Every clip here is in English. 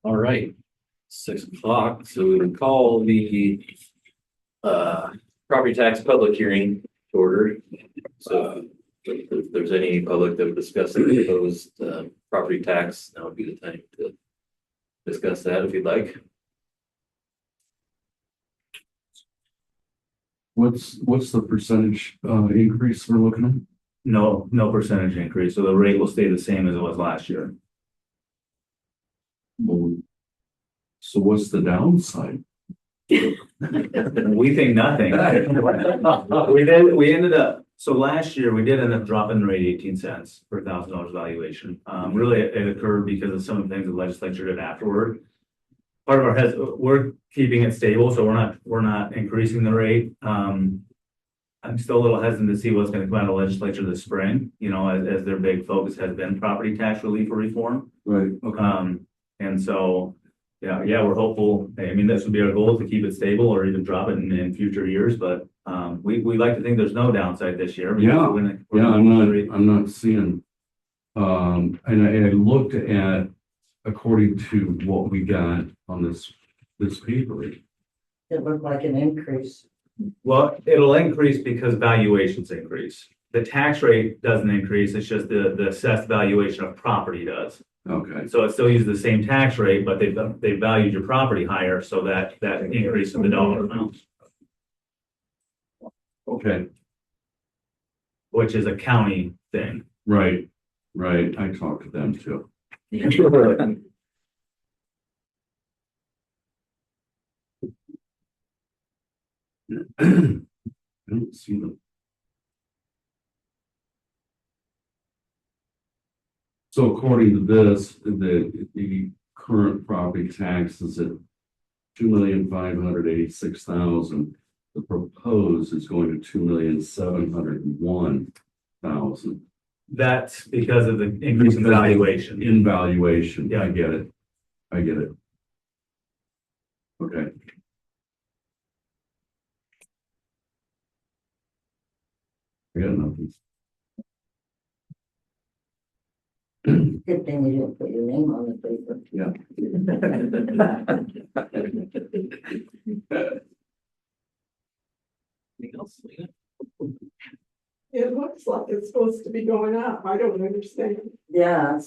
All right, 6 o'clock, so we can call the property tax public hearing to order. So if there's any public that would discuss the proposed property tax, now would be the time to discuss that if you'd like. What's the percentage increase we're looking at? No percentage increase, so the rate will stay the same as it was last year. Well, so what's the downside? We think nothing. We ended up, so last year we did end up dropping the rate 18 cents per $1,000 valuation. Really it occurred because of some of the things the legislature did afterward. Part of our heads, we're keeping it stable, so we're not increasing the rate. I'm still a little hesitant to see what's going to come out of the legislature this spring, as their big focus has been property tax relief or reform. Right. Okay. And so, yeah, we're hopeful. I mean, this would be our goal, to keep it stable or even drop it in future years. But we like to think there's no downside this year. I'm not seeing. And I looked at, according to what we got on this paper. It looked like an increase. Well, it'll increase because valuations increase. The tax rate doesn't increase. It's just the assessed valuation of property does. Okay. So it still uses the same tax rate, but they valued your property higher, so that increase in the dollar amount, Okay. which is a county thing. Right. I talked to them too. I don't see them. So according to this, the current property tax is at $2,586,000. The proposed is going to $2,701,000. That's because of the increase in valuation. In valuation. Yeah. I get it. Okay. I got nothing. Good thing you didn't put your name on the paper. Yeah. Anything else, Lena? It looks like it's supposed to be going up. I don't understand. Yeah,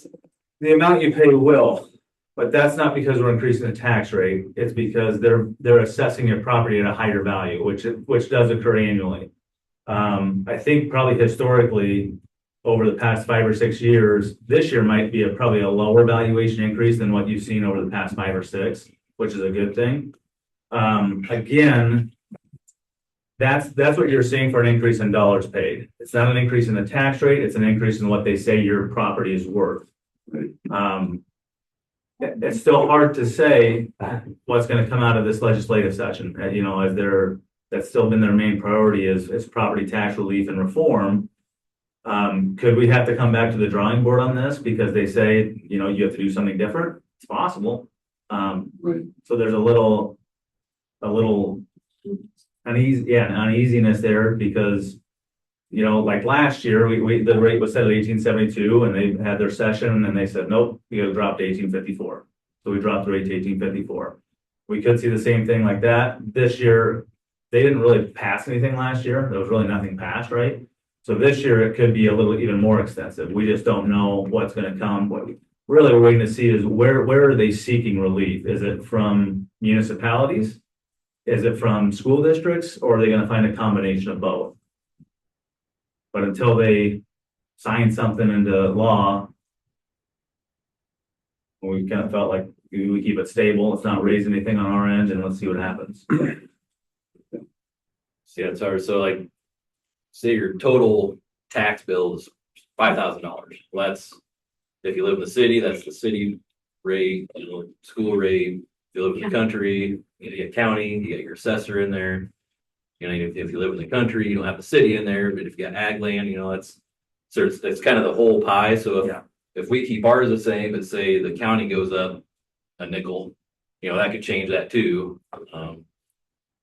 The amount you pay will, but that's not because we're increasing the tax rate. It's because they're assessing your property at a higher value, which does occur annually. I think probably historically, over the past 5 or 6 years, this year might be probably a lower valuation increase than what you've seen over the past 5 or 6, which is a good thing. Again, that's what you're seeing for an increase in dollars paid. It's not an increase in the tax rate, it's an increase in what they say your property is worth. It's still hard to say what's going to come out of this legislative session. That's still been their main priority is property tax relief and reform. Could we have to come back to the drawing board on this because they say, you have to do something different? It's possible. Right. So there's a little uneasiness there because, like last year, the rate was set at 1872 and they had their session and then they said, nope, you got to drop to 1854. So we dropped the rate to 1854. We could see the same thing like that. This year, they didn't really pass anything last year. There was really nothing passed, right? So this year it could be a little even more extensive. We just don't know what's going to come. What really we're waiting to see is where are they seeking relief? Is it from municipalities? Is it from school districts, or are they going to find a combination of both? But until they sign something into law, we kind of felt like we keep it stable. Let's not raise anything on our end, and let's see what happens. Yeah, it's hard. So like, say your total tax bill is $5,000. Well, that's if you live in the city, that's the city rate, school rate. If you live in the country, you get county, you get your assessor in there. If you live in the country, you don't have the city in there, but if you got ag land, it's kind of the whole pie. So if we keep ours the same, but say the county goes up a nickel, that could change that too.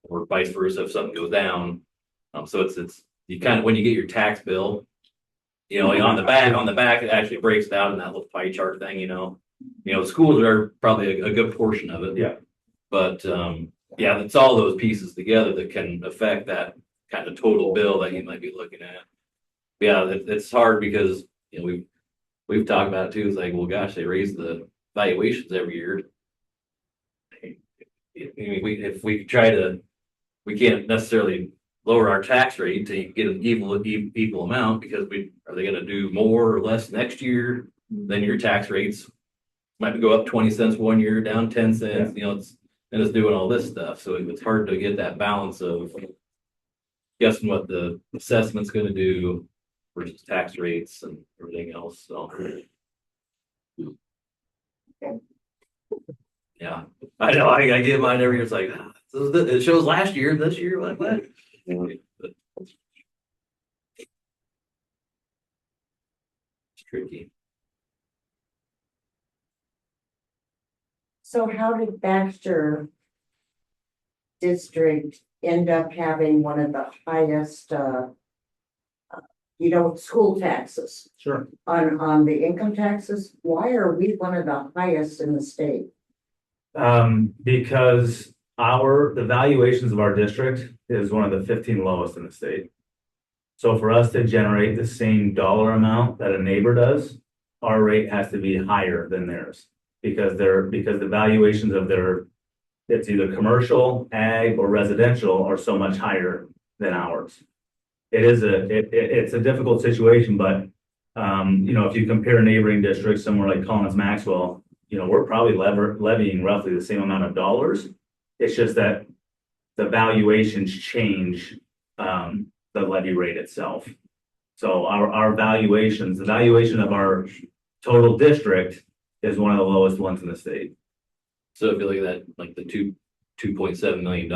Or vice versa if something goes down. So it's you kind of, when you get your tax bill, You know, like on the back, it actually breaks down in that little pie chart thing, you know. You know, schools are probably a good portion of it. Yeah. But, yeah, it's all those pieces together that can affect that kind of total bill that you might be looking at. Yeah, it's hard because, you know, we've talked about it too. It's like, well, gosh, they raise the valuations every year. I mean, if we try to, we can't necessarily lower our tax rate to get an equal amount because are they gonna do more or less next year? Then your tax rates might go up 20 cents one year, down 10 cents, you know, and it's doing all this stuff. So it's hard to get that balance of guessing what the assessment's gonna do versus tax rates and everything else, so. Yeah, I know, I get mine every year, it's like, it shows last year, this year, what? It's tricky. So how did Baxter District end up having one of the highest, school taxes Sure. on the income taxes? Why are we one of the highest in the state? Because the valuations of our district is one of the 15 lowest in the state. So for us to generate the same dollar amount that a neighbor does, our rate has to be higher than theirs. Because the valuations of it's either commercial, ag, or residential are so much higher than ours. It's a difficult situation, but, you know, if you compare neighboring districts, somewhere like Collins Maxwell, you know, we're probably levying roughly the same amount of dollars. It's just that the valuations change, the levy rate itself. So our valuations, the valuation of our total district is one of the lowest ones in the state. So if you look at that, like the $2.7 million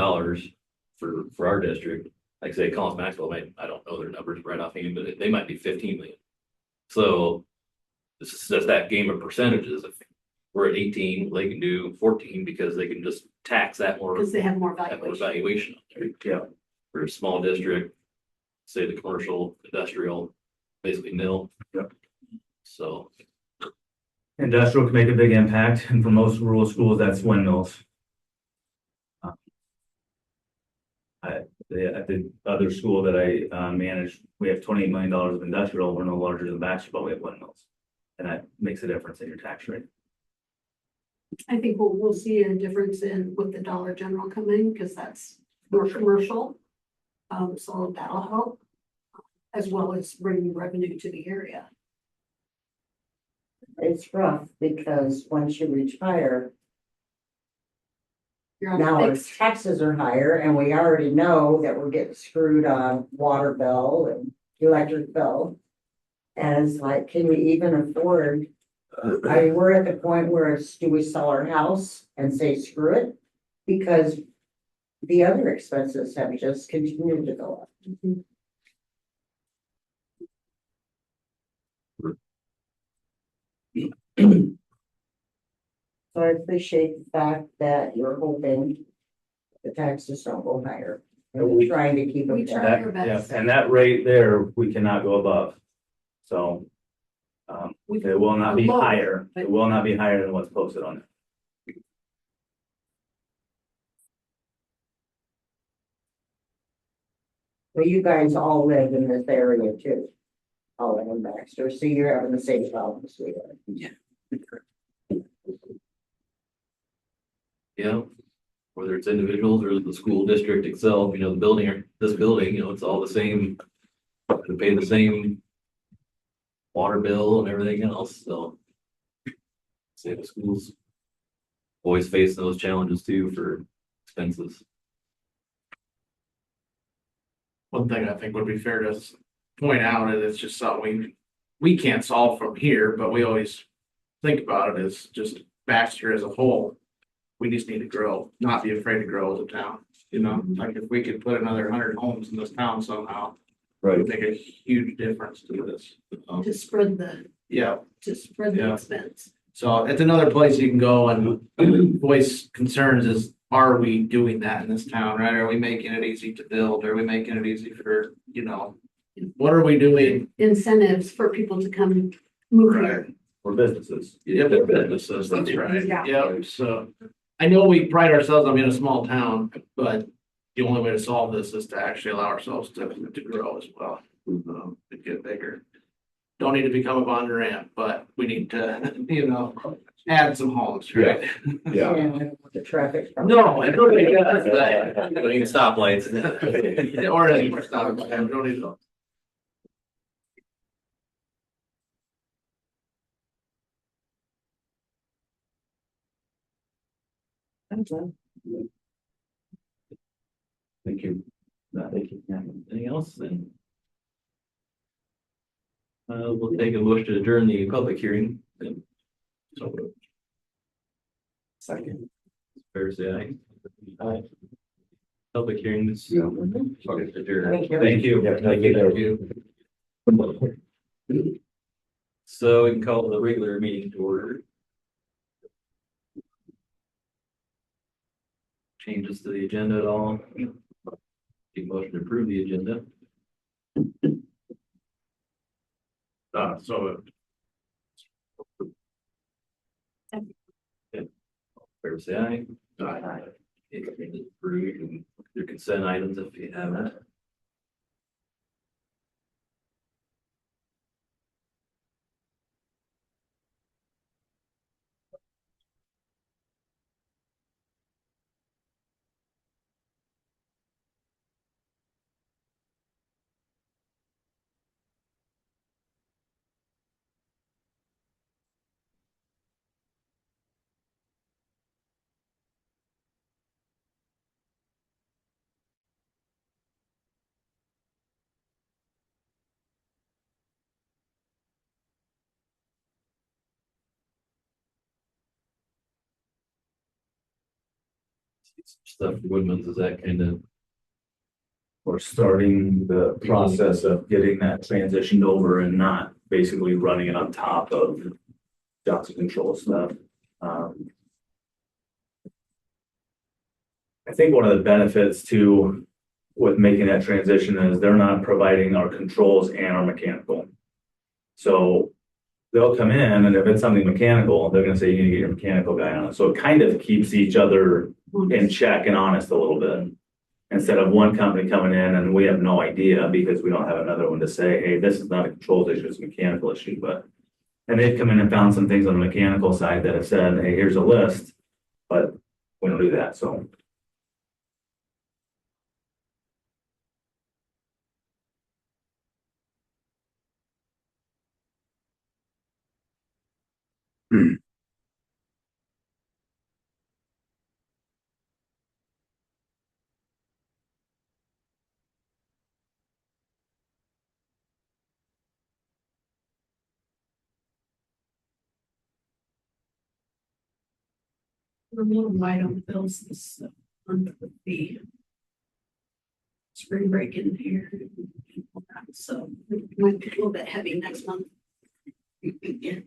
for our district, like say Collins Maxwell, I don't know their numbers right offhand, but they might be 15 million. So this is just that game of percentages. If we're at 18, they can do 14 because they can just tax that more. Because they have more That more valuation. valuation on there. Yeah. For a small district, say the commercial, industrial, basically nil. Yep. So. Industrial can make a big impact, and for most rural schools, that's windmills. At the other school that I manage, we have $28 million of industrial. We're no larger than Baxter, but we have windmills, and that makes a difference in your tax rate. I think we'll see a difference with the Dollar General coming, because that's more commercial. So that'll help, as well as bringing revenue to the area. It's rough because once you retire, You're on now a our fixed, taxes are higher and we already know that we're getting screwed on water bill and electric bill. And it's like, can we even afford? I mean, we're at the point where do we sell our house and say screw it? Because the other expenses have just continued to go up. So I appreciate the fact that you're hoping the taxes don't go higher. And we're trying to keep them We down. try. Our best. And that rate there, we cannot go above. So, We it will not be lower, higher. but- It will not be higher than what's posted on it. Well, you guys all live in this area too. All in Baxter, so you're having the same problems we are. Yeah, whether it's individuals or the school district itself, you know, this building, you know, it's all the same. They pay the same water bill and everything else, so. Say the schools always face those challenges too for expenses. One thing I think would be fair to point out, and it's just something we can't solve from here, but we always think about it as just Baxter as a whole. We just need to grow, not be afraid to grow as a town, you know, like if we could put another 100 homes in this town somehow. It would make a huge difference to this. to spread the Yeah, Yeah. expense. so it's another place you can go and voice concerns is, are we doing that in this town, right? Are we making it easy to build? Are we making it easy for, you know, what are we doing? incentives for people to come move here. For businesses. Yeah, they're businesses, that's right. Yeah. Yeah, so I know we pride ourselves on being a small town, but the only way to solve this is to actually allow ourselves to grow as well, to get bigger. Don't need to become a Bondurant, but we need to, add some homes, right? Yeah. The traffic. No, everybody does, We need stoplights. but- or any more stuff, but I don't need to. Thank you. Anything else then? We'll take a motion to adjourn the public hearing. So, Second. fair say aye. Aye. Public hearings. Yeah. Adjourned. Thank you. Thank you. So we can call the regular meeting to order. Changes to the agenda at all? Take motion to approve the agenda. So Fair say aye. Aye. It's approved and your consent items if you have it. Stuff for Woodman's, is that kind of, We're starting the process of getting that transitioned over and not basically running it on top of Johnson Control stuff. I think one of the benefits too with making that transition is they're not providing our controls and our mechanical. So they'll come in and if it's something mechanical, they're gonna say you need to get your mechanical guy on it. So it kind of keeps each other in check and honest a little bit. Instead of one company coming in and we have no idea because we don't have another one to say, hey, this is not a controls issue, it's a mechanical issue, but. And they've come in and found some things on the mechanical side that have said, hey, here's a list, but we don't do that, so. We're a little wide on bills this month with the spring break in here. So it might be a little bit heavy next month. Yeah.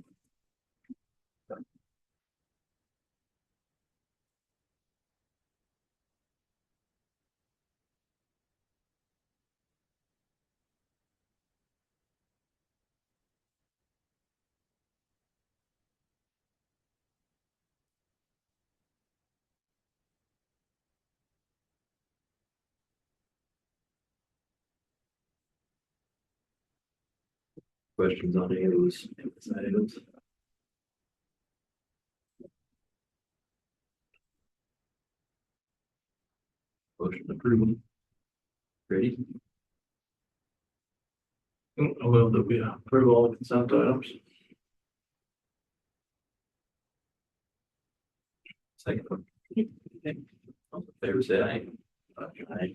questions on any of those items? Motion approved. Ready? I will that we approve all the consent items. Second. Okay. All in favor, say aye. Aye.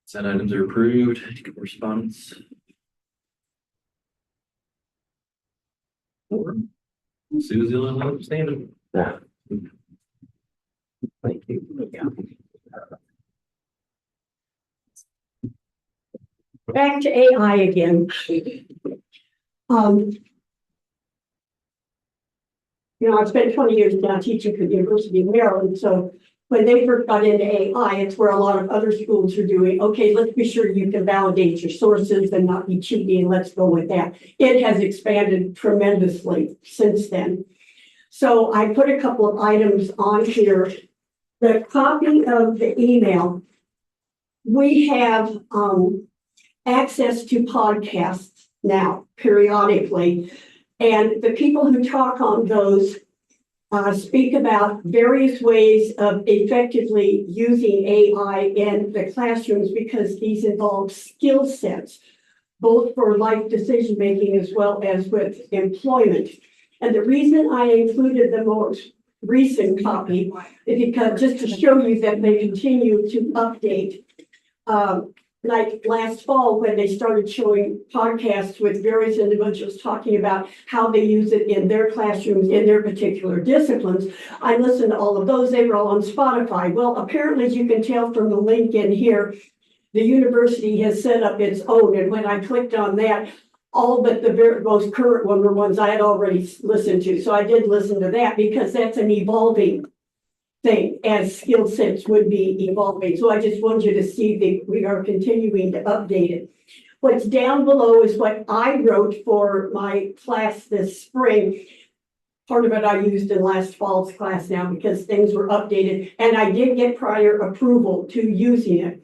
Consent items are approved. Correspondence. Four. Susie, let standing. Yeah. Thank you. Back to AI again. I spent 20 years now teaching at the University of Maryland, so when they first got into AI, it's where a lot of other schools are doing, okay, let's be sure you can validate your sources and not be cheating, let's go with that. It has expanded tremendously since then. So I put a couple of items on here. The copy of the email, we have access to podcasts now periodically. And the people who talk on those speak about various ways of effectively using AI in the classrooms because these involve skill sets, both for life decision making as well as with employment. And the reason I included the most recent copy is because just to show you that they continue to update. Like last fall, when they started showing podcasts with various individuals talking about how they use it in their classrooms, in their particular disciplines, I listened to all of those. They were all on Spotify. Well, apparently, as you can tell from the link in here, the university has set up its own. And when I clicked on that, all but the very most current one were ones I had already listened to. So I did listen to that because that's an evolving thing as skill sets would be evolving. So I just wanted you to see that we are continuing to update it. What's down below is what I wrote for my class this spring. Part of it I used in last fall's class now because things were updated and I did get prior approval to using it.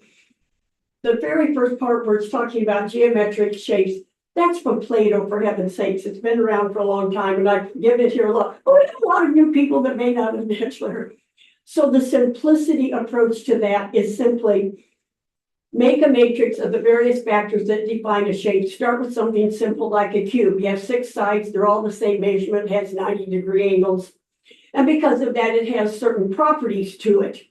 The very first part where it's talking about geometric shapes, that's from Plato, for heaven's sakes. It's been around for a long time and I've given it here a lot. Oh, there's a lot of new people that may not have mentioned her. So the simplicity approach to that is simply make a matrix of the various factors that define a shape. Start with something simple like a cube. You have 6 sides. They're all the same measurement, has 90-degree angles. And because of that, it has certain properties to it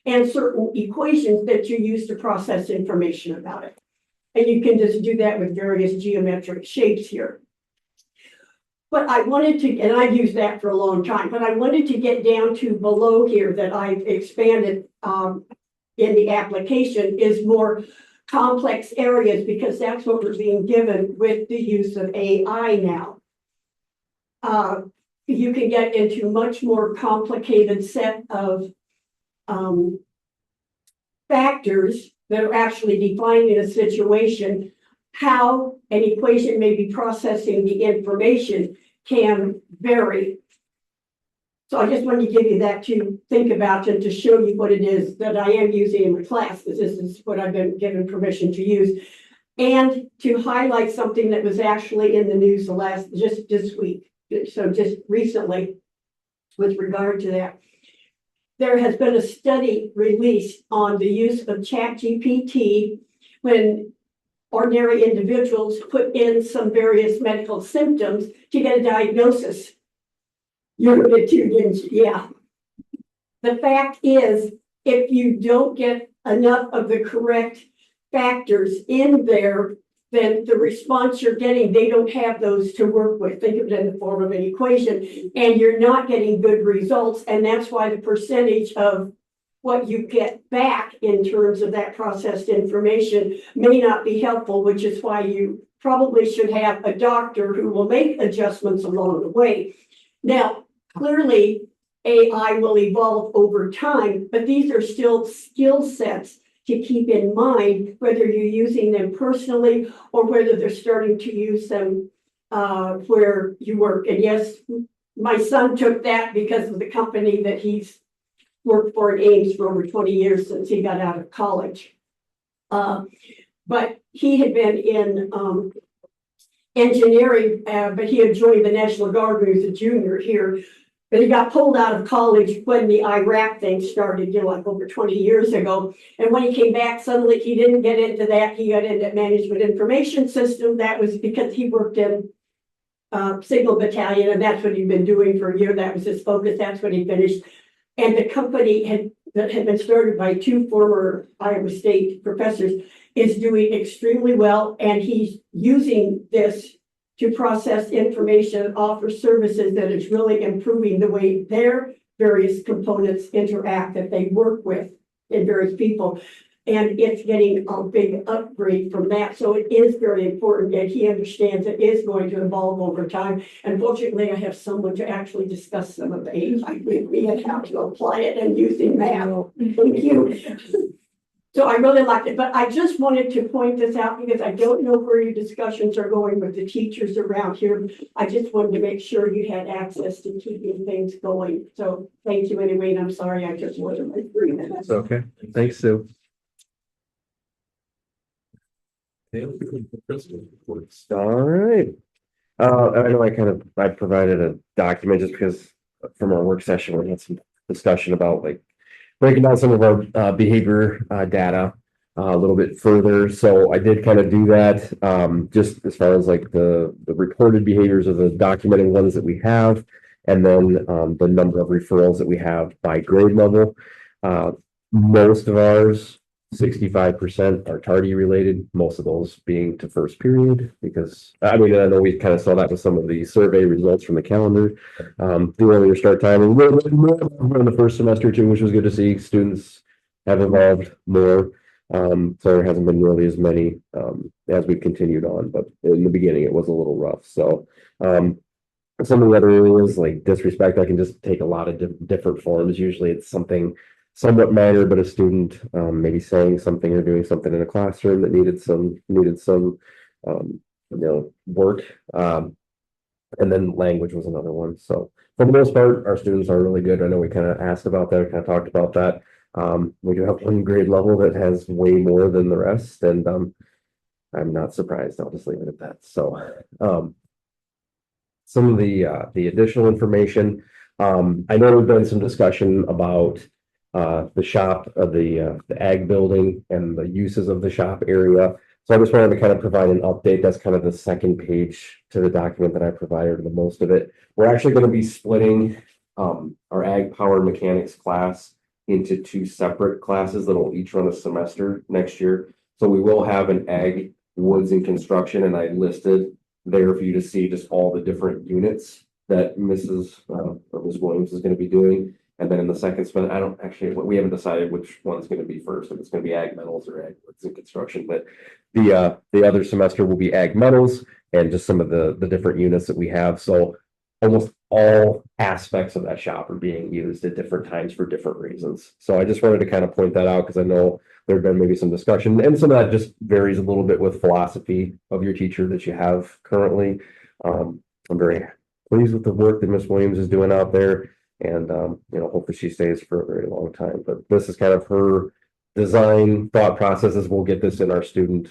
and certain equations that you use to process information about it. And you can just do that with various geometric shapes here. But I wanted to, and I've used that for a long time, but I wanted to get down to below here that I've expanded in the application is more complex areas because that's what we're being given with the use of AI now. You can get into much more complicated set of factors that are actually defining a situation. How an equation may be processing the information can vary. So I just wanted to give you that to think about and to show you what it is that I am using in my class, because this is what I've been given permission to use, and to highlight something that was actually in the news just this week. So just recently, with regard to that, there has been a study released on the use of ChatGPT when ordinary individuals put in some various medical symptoms to get a diagnosis. You heard it too, didn't you? Yeah. The fact is, if you don't get enough of the correct factors in there, then the response you're getting, they don't have those to work with. Think of it in the form of an equation, and you're not getting good results. And that's why the percentage of what you get back in terms of that processed information may not be helpful, which is why you probably should have a doctor who will make adjustments along the way. Now, clearly, AI will evolve over time, but these are still skill sets to keep in mind, whether you're using them personally or whether they're starting to use them where you work. And yes, my son took that because of the company that he's worked for in Ames for over 20 years since he got out of college. But he had been in engineering, but he had joined the National Guard when he was a junior here. But he got pulled out of college when the Iraq thing started, like over 20 years ago. And when he came back, suddenly he didn't get into that. He got into management information system. That was because he worked in Signal Battalion, and that's what he'd been doing for a year. That was his focus. That's what he finished. And the company that had been started by 2 former Iowa State professors is doing extremely well. And he's using this to process information, offer services that is really improving the way their various components interact that they work with in various people. And it's getting a big upgrade from that. So it is very important that he understands it is going to evolve over time. And fortunately, I have someone to actually discuss some of the AI with me and how to apply it and using that. Thank you. So I really liked it, but I just wanted to point this out because I don't know where your discussions are going with the teachers around here. I just wanted to make sure you had access to keeping things going. So thank you anyway, and I'm sorry I just wasn't my 3 minutes. It's okay. Thanks, Sue. All right. I know I provided a document just because from our work session, we had some discussion about like breaking down some of our behavior data a little bit further. So I did kind of do that just as far as like the reported behaviors of the documented ones that we have, and then the number of referrals that we have by grade level. Most of ours, 65% are tardy related, most of those being to first period, because I mean, I know we kind of saw that with some of the survey results from the calendar. The earlier start time and in the first semester too, which was good to see. Students have evolved more. So there hasn't been nearly as many as we've continued on, but in the beginning it was a little rough. So some of the other areas like disrespect, I can just take a lot of different forms. Usually it's something somewhat minor, but a student maybe saying something or doing something in a classroom that needed some work. And then language was another one. So for the most part, our students are really good. I know we kind of asked about that, kind of talked about that. We do have one grade level that has way more than the rest, and I'm not surprised. I'll just leave it at that. So some of the additional information. I know there's been some discussion about the shop of the ag building and the uses of the shop area. So I just wanted to kind of provide an update. That's kind of the second page to the document that I provided, the most of it. We're actually going to be splitting our ag power mechanics class into 2 separate classes that will each run a semester next year. So we will have an ag, woods, and construction, and I listed there for you to see just all the different units that Ms. Williams is going to be doing. And then in the second semester, we haven't decided which one's going to be first, if it's going to be ag metals or ag woods and construction. But the other semester will be ag metals and just some of the different units that we have. So almost all aspects of that shop are being used at different times for different reasons. So I just wanted to kind of point that out because I know there's been maybe some discussion, and some of that just varies a little bit with philosophy of your teacher that you have currently. I'm very pleased with the work that Ms. Williams is doing out there. And, hopefully she stays for a very long time, but this is kind of her design thought processes. We'll get this in our student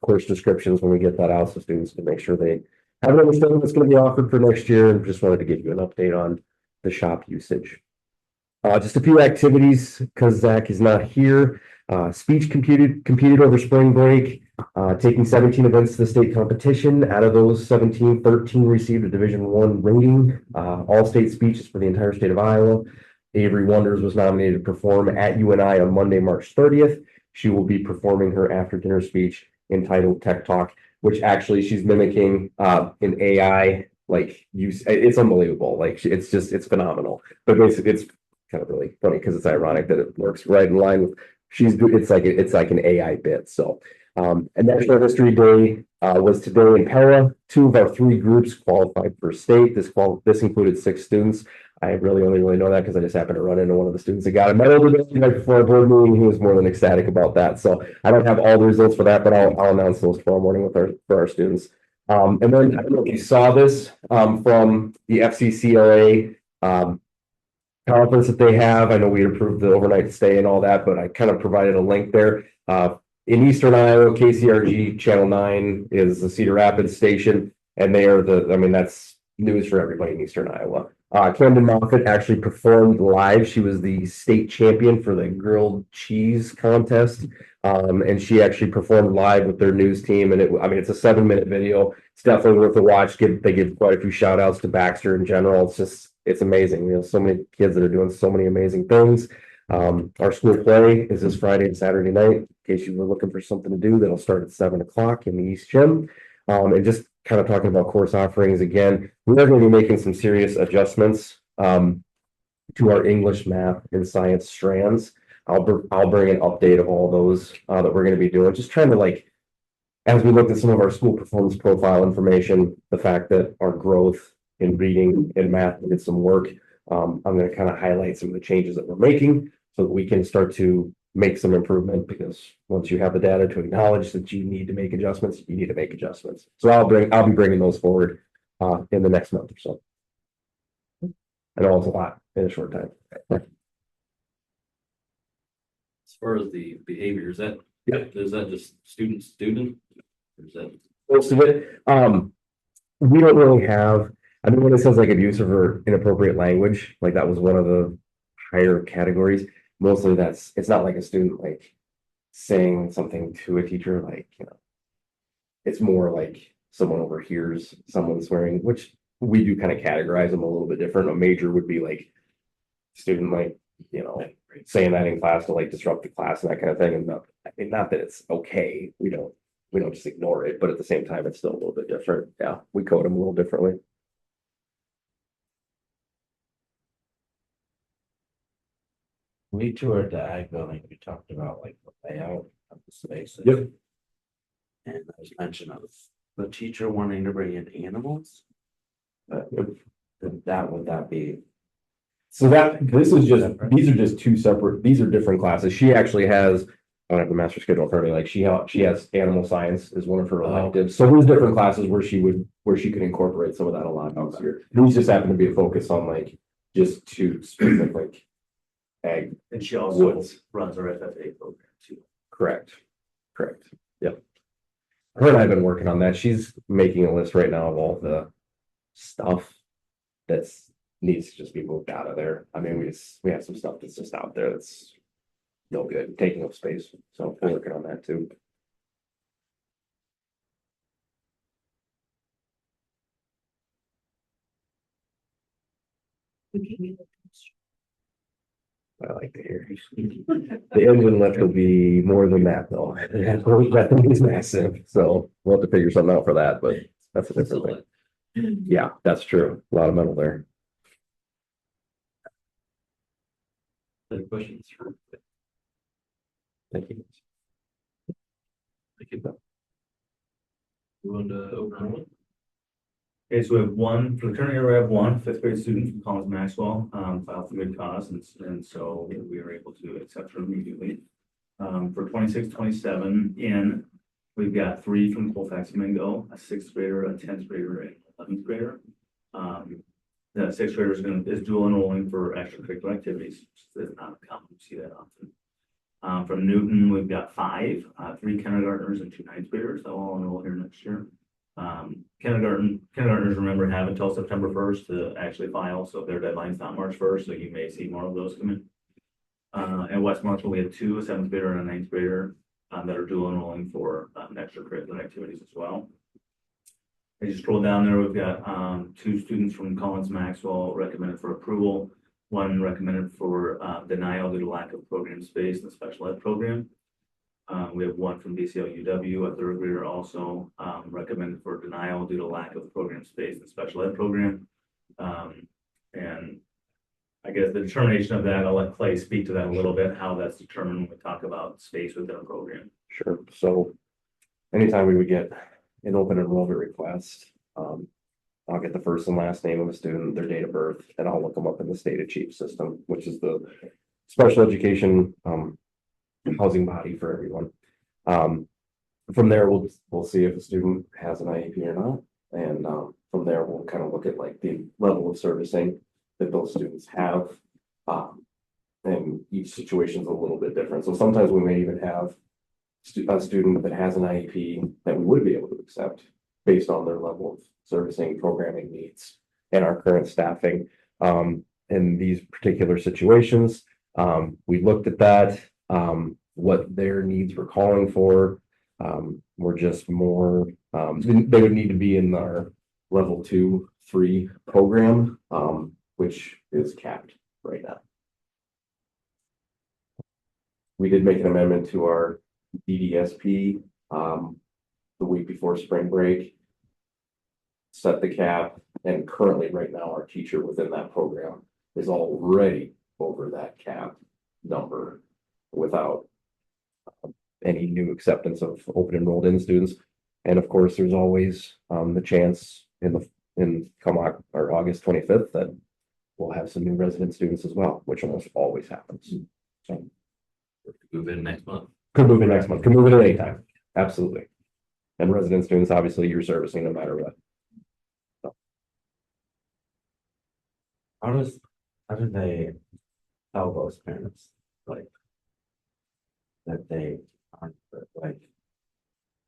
course descriptions when we get that out, so students can make sure they have an understanding what's going to be offered for next year. And just wanted to give you an update on the shop usage. Just a few activities because Zach is not here. Speech competed over spring break, taking 17 events to the state competition. Out of those 17, 13 received a Division I rating. All state speeches for the entire state of Iowa. Avery Wonders was nominated to perform at UNI on Monday, March 30th. She will be performing her after dinner speech entitled Tech Talk, which actually she's mimicking an AI like use. It's unbelievable. Like it's phenomenal. But basically, it's kind of really funny because it's ironic that it works right in line with it's like an AI bit. So and National History Day was today in Pella. 2 of our 3 groups qualified for state. This included 6 students. I really only know that because I just happened to run into one of the students that got a medal today right before our board meeting. He was more than ecstatic about that. So I don't have all the results for that, but I'll announce those tomorrow morning for our students. And then I don't know if you saw this from the FCCLA conference that they have. I know we approved the overnight stay and all that, but I kind of provided a link there. In Eastern Iowa, KCRG Channel 9 is the Cedar Rapids station, and they are that's news for everybody in Eastern Iowa. Camden Moffett actually performed live. She was the state champion for the grilled cheese contest. And she actually performed live with their news team. And it's a 7-minute video. It's definitely worth a watch. They give quite a few shout outs to Baxter in general. It's amazing. So many kids that are doing so many amazing things. Our school play is this Friday and Saturday night. In case you were looking for something to do, that'll start at 7 o'clock in the East Gym. And just kind of talking about course offerings again, we're going to be making some serious adjustments to our English, math, and science strands. I'll bring an update of all those, that we're gonna be doing, just trying to like, as we looked at some of our school performance profile information, the fact that our growth in reading and math did some work. I'm gonna kind of highlight some of the changes that we're making so that we can start to make some improvement, because once you have the data to acknowledge that you need to make adjustments, you need to make adjustments. So I'll be bringing those forward in the next month or so. I know it's a lot in a short time. As far as the behavior, is that just student? Or is that, Most of it, we don't really have, I mean, when it says like abusive or inappropriate language, like that was one of the higher categories. Mostly it's not like a student like saying something to a teacher, like, it's more like someone overhears someone swearing, which we do kind of categorize them a little bit different. A major would be like student, like, saying that in class to like disrupt the class and that kind of thing. And not that it's okay. We don't just ignore it, but at the same time, it's still a little bit different. Yeah, we code them a little differently. We toured the ag building, we talked about like the layout of the spaces. Yep. And there's mention of the teacher wanting to bring in animals. Would that be? So these are just two separate, these are different classes. She actually has, I don't have the master schedule in front of me, like she has animal science as one of her electives. So there's different classes where she could incorporate some of that a lot easier. These just happen to be a focus on like just two specific ag. And she also Woods. runs our FFA program too. Correct. Yep. Her and I have been working on that. She's making a list right now of all the stuff that's needs to just be moved out of there. I mean, we have some stuff that's just out there that's no good, taking up space. So we're working on that too. I like to hear. The engine lift will be more than that though. That thing is massive, so we'll have to figure something out for that, but that's a different thing. Yeah, that's true. A lot of metal there. other questions? Thank you. Thank you. We want to open enrollment? Okay, so we have one, for the current year, we have one fifth grade student from Collins Maxwell, filed for good cause, and so we were able to accept her immediately. For 26-27 we've got 3 from Colfax Mingo, a 6th grader, a 10th grader, and 11th grader. The 6th grader is dual enrolling for extracurricular activities, which is not common to see that often. From Newton, we've got 5, 3 kindergartners and 2 ninth graders that will all enroll here next year. Kindergartners, remember, have until September 1st to actually file, so their deadline's not March 1st, so you may see more of those come in. At West Marshall, we have 2, a 7th grader and a 9th grader that are dual enrolling for extracurricular activities as well. As you scroll down there, we've got 2 students from Collins Maxwell recommended for approval, 1 recommended for denial due to lack of program space in the special ed program. We have 1 from BCLUW, a 3rd grader, also recommended for denial due to lack of program space in the special ed program. And I guess the determination of that, I'll let Clay speak to that a little bit, how that's determined when we talk about space within a program. Sure. So anytime we would get an open enrollment request, I'll get the first and last name of a student, their date of birth, and I'll look them up in the state achieve system, which is the special education housing body for everyone. From there, we'll see if a student has an IEP or not, and from there we'll kind of look at like the level of servicing that those students have, and each situation is a little bit different. So sometimes we may even have a student that has an IEP that we would be able to accept based on their level of servicing, programming needs, and our current staffing. In these particular situations, we looked at that, what their needs were calling for. Were just more, they would need to be in our level 2, 3 program, which is capped right now. We did make an amendment to our DDSP the week before spring break, set the cap, and currently right now our teacher within that program is already over that cap number. without any new acceptance of open enrolled in students. And of course, there's always the chance in August 25th that we'll have some new resident students as well, which almost always happens. So Move in next month. could move in next month, could move in at any time, absolutely. And resident students, obviously, you're servicing no matter what. How do they tell those parents, like, that they aren't, like,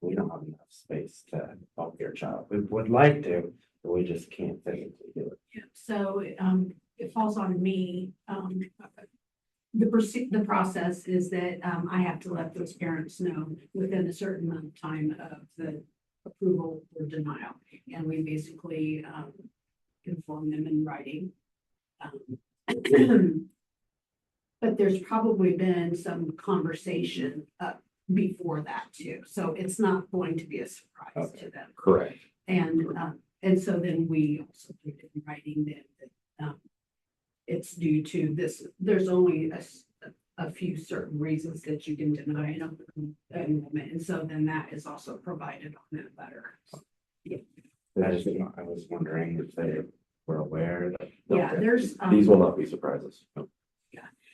we don't have enough space to help your child? We would like to, but we just can't physically do it. Yeah, so, it falls on me. The process is that, I have to let those parents know within a certain amount of time of the approval or denial. And we basically, inform them in writing. But there's probably been some conversation, before that too. So it's not going to be a surprise to them. Correct. And so then we also put it in writing that it's due to this, there's only a few certain reasons that you can deny an enrollment. And so then that is also provided on that letter. I was wondering if they were aware that. Yeah, there's. These will not be surprises.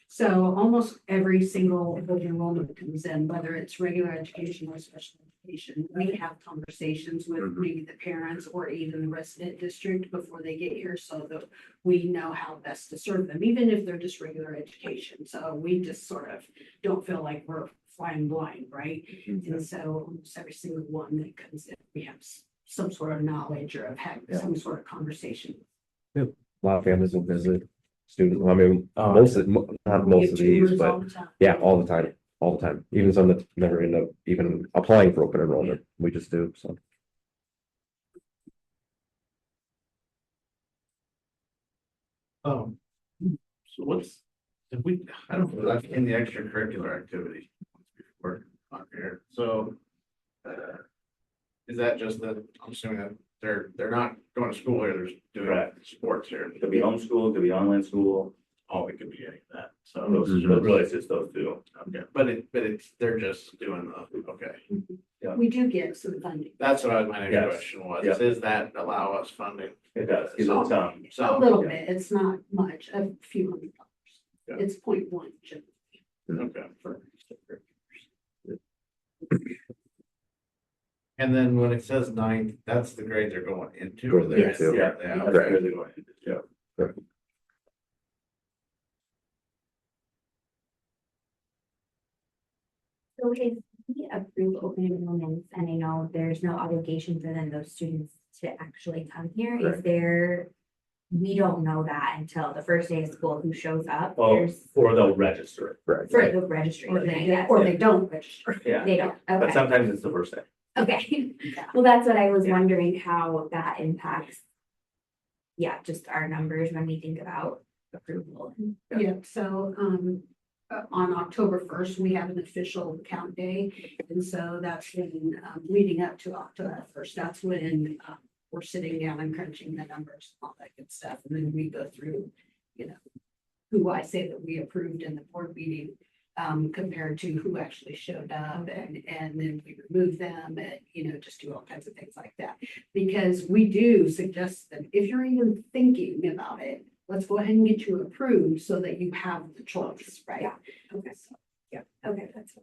So almost every single open enrollment comes in, whether it's regular education or special education, we have conversations with maybe the parents or even the resident district before they get here, so that we know how best to serve them, even if they're just regular education. So we just sort of don't feel like we're flying blind, right? And so almost every single one that comes in, we have some sort of knowledge or have had some sort of conversation. A lot of families will visit students. I mean, not most of We have these, tours all but the time. yeah, all the time. Even some that never end up even applying for open enrollment. We just do, so. So what's, if we, I don't know, that's in the extracurricular activity before on here, so. Is that just that, I'm assuming that they're not going to school here, they're just doing Correct. sports here. It could be homeschool, it could be online school, Oh, it could be any of that, so those, but really it's just those two. okay, but it's, they're just doing the, okay. We do get some funding, That's what my next Yes. question was, Yeah. does that allow us funding? It does, it's, a So, little bit, it's not much, a few $100. Yeah. It's 0.1 generally. okay. And then when it says ninth, that's the grade they're going into. or they're Yes. in? Yeah. Yeah. That's really going to- yeah. So if we approve open enrollments, and I know there's no obligation for then those students to actually come here, is there? We don't know that until the first day of school, who shows up, Well, there's, or they'll register, Correct. for the registration, yes, Or they don't register. yeah, they don't, but okay, sometimes it's the first day. okay. Well, that's what I was Yeah. wondering, how that impacts. Yeah, just our numbers when we think about approval. Yeah, so, on October 1st, we have an official count day. And so that's when, leading up to October 1st, that's when, we're sitting down and crunching the numbers, all that good stuff. And then we go through, who I say that we approved in the board meeting, compared to who actually showed up, and then we remove them and, just do all kinds of things like that. Because we do suggest that if you're even thinking about it, let's go ahead and get you approved so that you have the choice, right? Yeah. Okay. So, Okay, that's.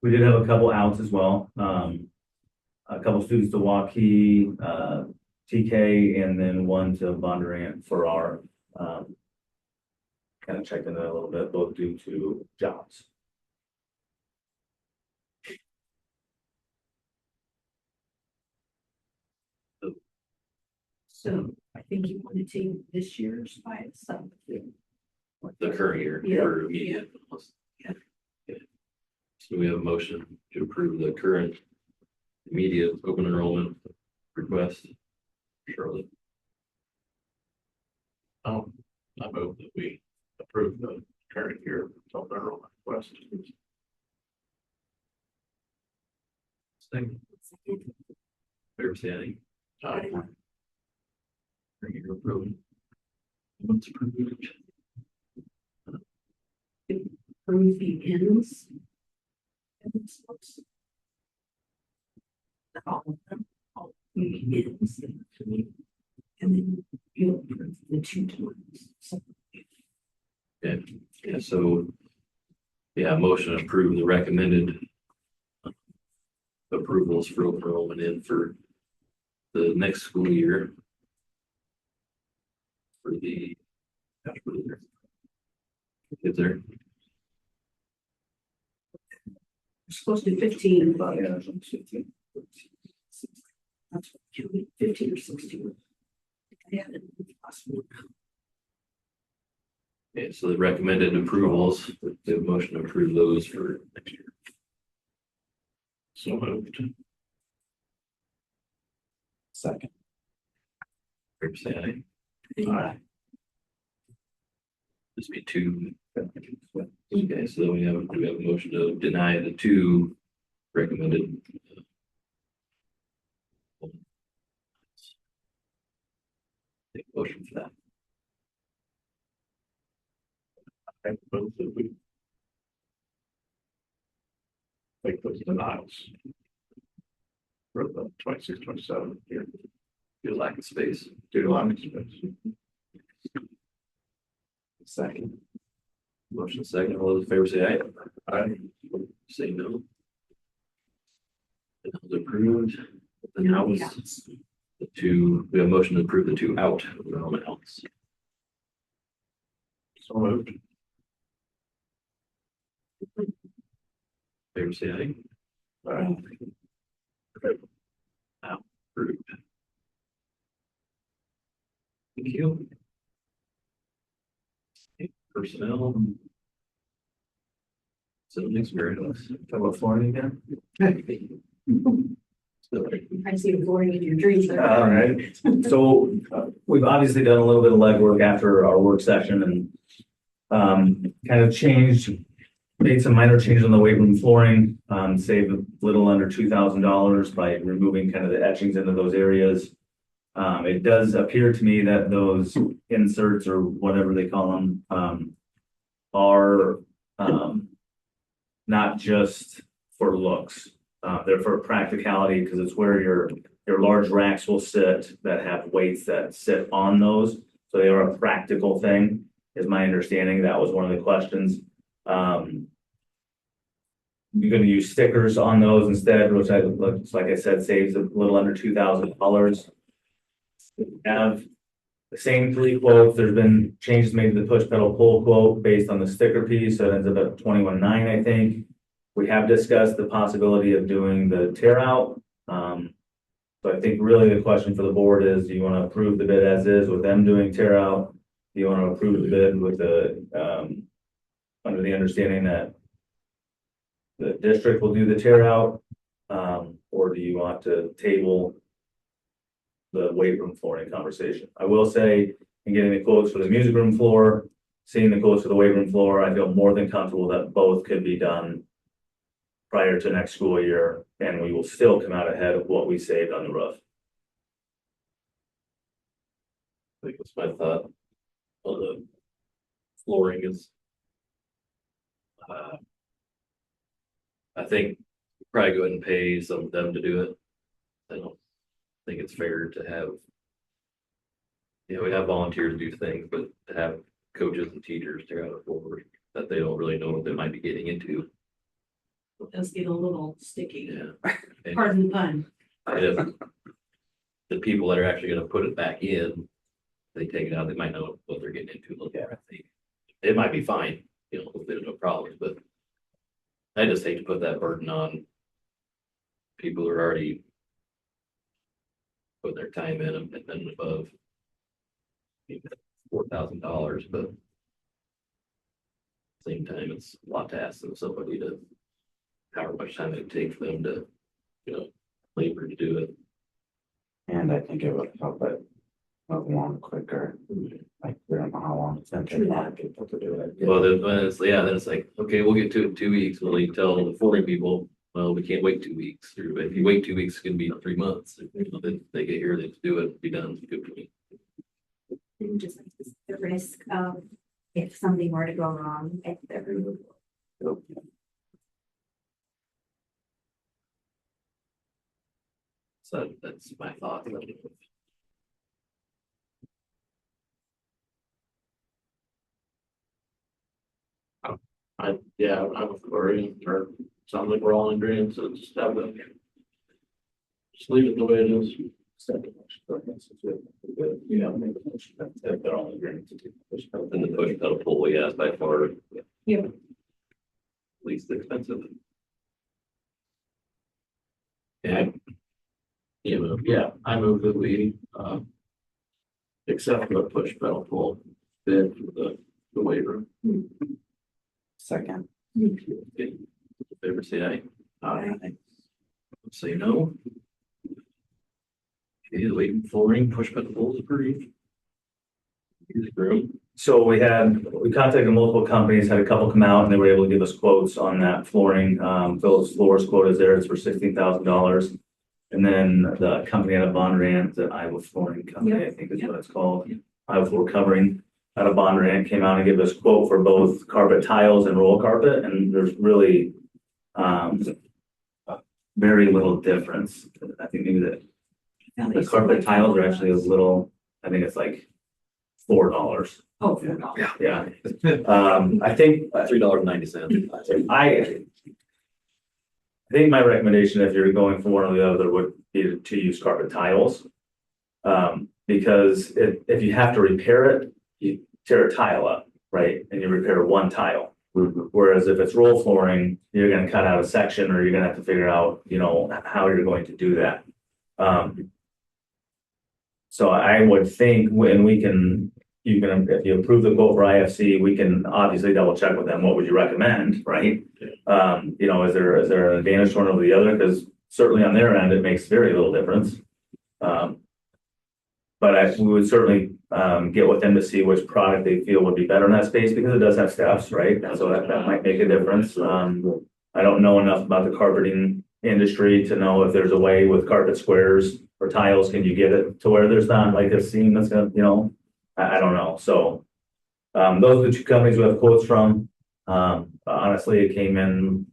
We did have a couple outs as well. A couple students to Waukee, TK, and then one to Bondurant for our, kind of checked into that a little bit, both due to jobs. So I think you want to take this year's by itself. The current year Yeah. for immediate. Yeah. Okay. So we have a motion to approve the current immediate open enrollment request. Charlotte. I move that we approve the current year open enrollment request. Second. Fair standing. Aye. You're approved. What's approved? Approve the ends. All of them, all the ends. And then you approve the two times. Yeah, so. Yeah, motion to approve the recommended. Approvals for open enrollment in for. The next school year. For the. Is there? We're supposed to do 15, but. That's what you mean, 15 or 16. Yeah. Okay, so the recommended approvals, the motion to approve those for next year. So moved. Second. Fair say aye. Aye. This be two. Okay, so then we have a motion to deny the two recommended. Take a motion for that. I suppose that we make those denials for the 26, 27 here, Your lack of space. due to lack of space. Second. Motion second. All those in favor say aye. Aye. Say no. It was approved. The now was the two, we have a motion to approve the two out of the enrollment outs. So moved. Favor say aye. Aye. Now approved. Thank you. Personnel. So next variables. Talk about Florida again. I see you boring in your dreams. there. All right, so we've obviously done a little bit of legwork after our work session and kind of made some minor changes on the weight room flooring, saved a little under $2,000 by removing kind of the etchings into those areas. It does appear to me that those inserts or whatever they call them are not just for looks. They're for practicality because it's where your large racks will sit that have weights that sit on those. So they are a practical thing, is my understanding. That was one of the questions. You're going to use stickers on those instead, which like I said, saves a little under $2,000. Have the same three quotes. There's been changes made to the push pedal pull quote based on the sticker piece. So it ends up at $21,900, I think. We have discussed the possibility of doing the tear out. So I think really the question for the board is, do you want to approve the bid as is with them doing tear out? Do you want to approve the bid with the, under the understanding that the district will do the tear out? Or do you want to table the weight room flooring conversation? I will say, in getting the quotes for the music room floor, seeing the quotes for the weight room floor, I feel more than comfortable that both could be done prior to next school year, and we will still come out ahead of what we saved on the roof. I think that's my thought. On the flooring is. I think probably go ahead and pay some of them to do it. I don't think it's fair to have. We have volunteers do things, but to have coaches and teachers tear out a floor that they don't really know what they might be getting into. It does get a little sticky. Yeah. And Pardon the pun. if the people that are actually gonna put it back in, they take it out, they might know what they're getting into a little bit. I think it might be fine, if there's no problems, but I just hate to put that burden on people who are already putting their time in and then above $4,000, but at the same time, it's a lot to ask of somebody to however much time it takes for them to, labor to do it. And I think it would help it move along quicker. Like, we don't know how long it's gonna take a lot of people to do it. Well, then it's like, okay, we'll get to it in 2 weeks. Well, you tell the 40 people, well, we can't wait 2 weeks. Or if you wait 2 weeks, it's gonna be 3 months. Then they get here, they do it, be done. Good for me. And just like the risk of if something were to go wrong at the removal. So that's my thought. Yeah, I'm worried, or sounds like we're all in agreement, so just have them. Just leave it the way it is. Yeah, make a motion that they're all in agreement to do push pedal. And the push pedal pull, yes, by far. Yeah. Least expensive. Yeah. Yeah, I move that we, accept the push pedal pull bid for the waiver. Second. Okay. Favor say aye. Aye. Say no. Okay, the waiting flooring, push pedal pulls approved. Use room. So we contacted multiple companies, had a couple come out and they were able to give us quotes on that flooring. Phillips Floors quote is there, it's for $16,000. And then the company out of Bondurant, the Iowa Flooring Company, I think is what it's called. Iowa Floor Covering out of Bondurant came out and gave us quote for both carpet tiles and roll carpet, and there's really very little difference. I think maybe the carpet tiles are actually a little, I think it's like $4. Oh, Yeah. I think $3.90. I think my recommendation, if you're going for one or the other, would be to use carpet tiles. Because if you have to repair it, you tear a tile up, right? And you repair one tile. Whereas if it's roll flooring, you're gonna cut out a section or you're gonna have to figure out, how you're going to do that. So I would think when if you approve the quote for IFC, we can obviously double check with them. What would you recommend, right? Is there an advantage to one over the other? Because certainly on their end, it makes very little difference. But we would certainly get with them to see which product they feel would be better in that space because it does have steps, right? So that might make a difference. I don't know enough about the carpeting industry to know if there's a way with carpet squares or tiles, can you get it to where there's not like a seam that's gonna, I don't know. So those are the two companies we have quotes from. Honestly, it came in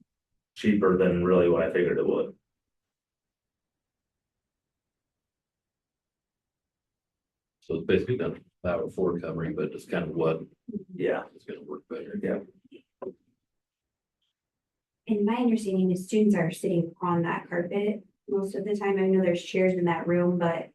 cheaper than really what I figured it would. So it's basically not that floor covering, but just kind of what Yeah. is gonna work better. Yeah. And my understanding is students are sitting on that carpet most of the time. I know there's chairs in that room, but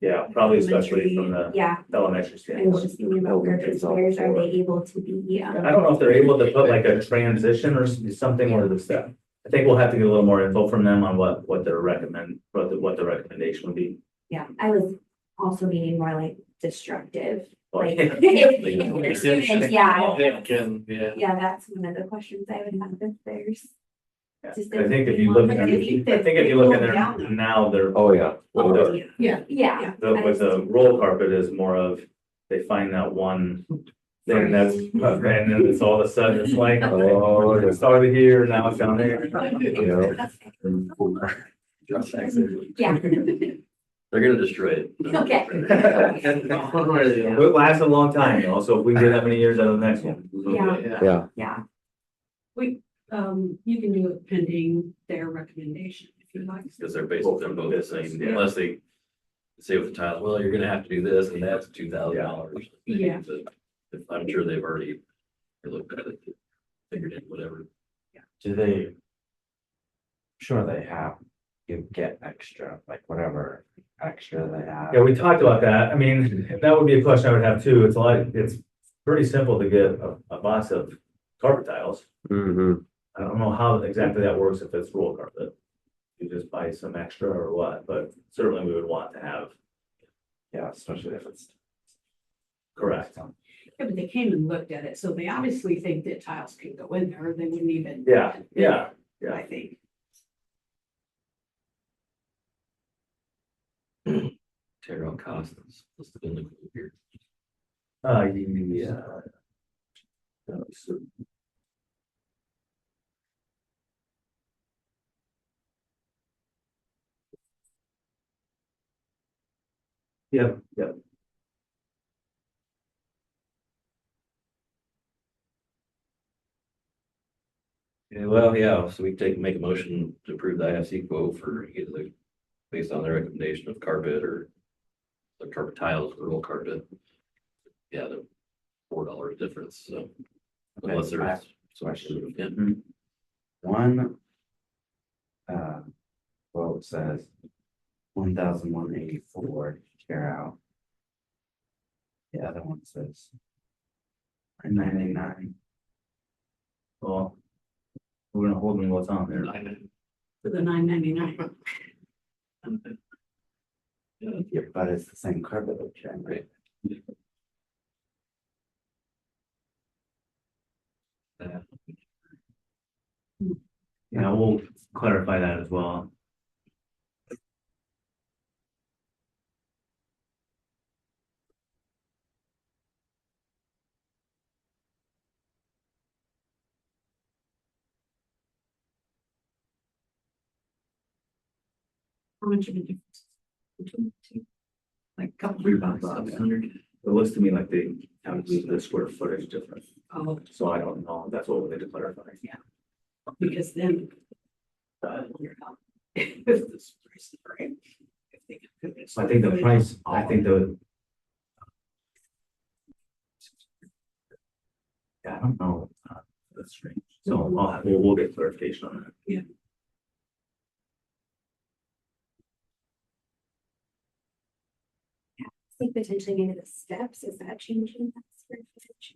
Yeah, probably especially from the yeah, elementary I was standpoint. just thinking about carpet squares. Are they able to be? I don't know if they're able to put like a transition or something or the step. I think we'll have to get a little more info from them on what the recommendation would be. Yeah, I was also meaning more like destructive. Like, Like, if students, yeah, Yeah. that's one of the questions I would have if there's. I just think if you look, in there now, they're. Oh, yeah. With the, Yeah. Yeah. with the roll carpet is more of, they find that one thing that's, and then it's all of a sudden, it's like, oh, it started here, now it's down there. Yeah, They're gonna destroy it. okay. It lasts a long time, though, so if we get that many years out of the next one. Yeah. Yeah. You can do it pending their recommendation if you like. Because they're both the same, unless they say with the tile, well, you're gonna have to do this and that's $2,000. Yeah. I'm sure they've already looked at it, figured in whatever. Do they? Sure they have, you get extra, like whatever extra they have. Yeah, we talked about that. I mean, that would be a question I would have too. It's pretty simple to get a box of carpet tiles. Mm-hmm. I don't know how exactly that works if it's roll carpet. You just buy some extra or what, but certainly we would want to have. Yeah, especially if it's. Correct. Yeah, but they came and looked at it, so they obviously think that tiles can go in there, they wouldn't even. Yeah. I think. Tear out costs. Let's look in the here. Yeah. Yep. Okay, well, yeah, so we make a motion to approve the IFC quote for either based on the recommendation of carpet or the carpet tiles, or roll carpet. Yeah, the $4 difference, so unless Okay, I have there's a some question. yeah. One. Quote says 1,184 tear out. The other one says 999. Well, we're gonna hold them what's on there. For the $9.99. Yeah, but it's the same carpet that you have, right? Yeah, we'll clarify that as well. How much of a difference? Between the two? Like a couple $100. 700. It looks to me like they have the square footage difference, Oh, so I don't know, that's what we need to clarify. because then. I wonder how- If this price is right. If they can put it- I think the price, I think the. Yeah, I don't know, that's strange, so we'll get clarification on that. Yeah. I think potentially maybe the steps, is that changing that square footage?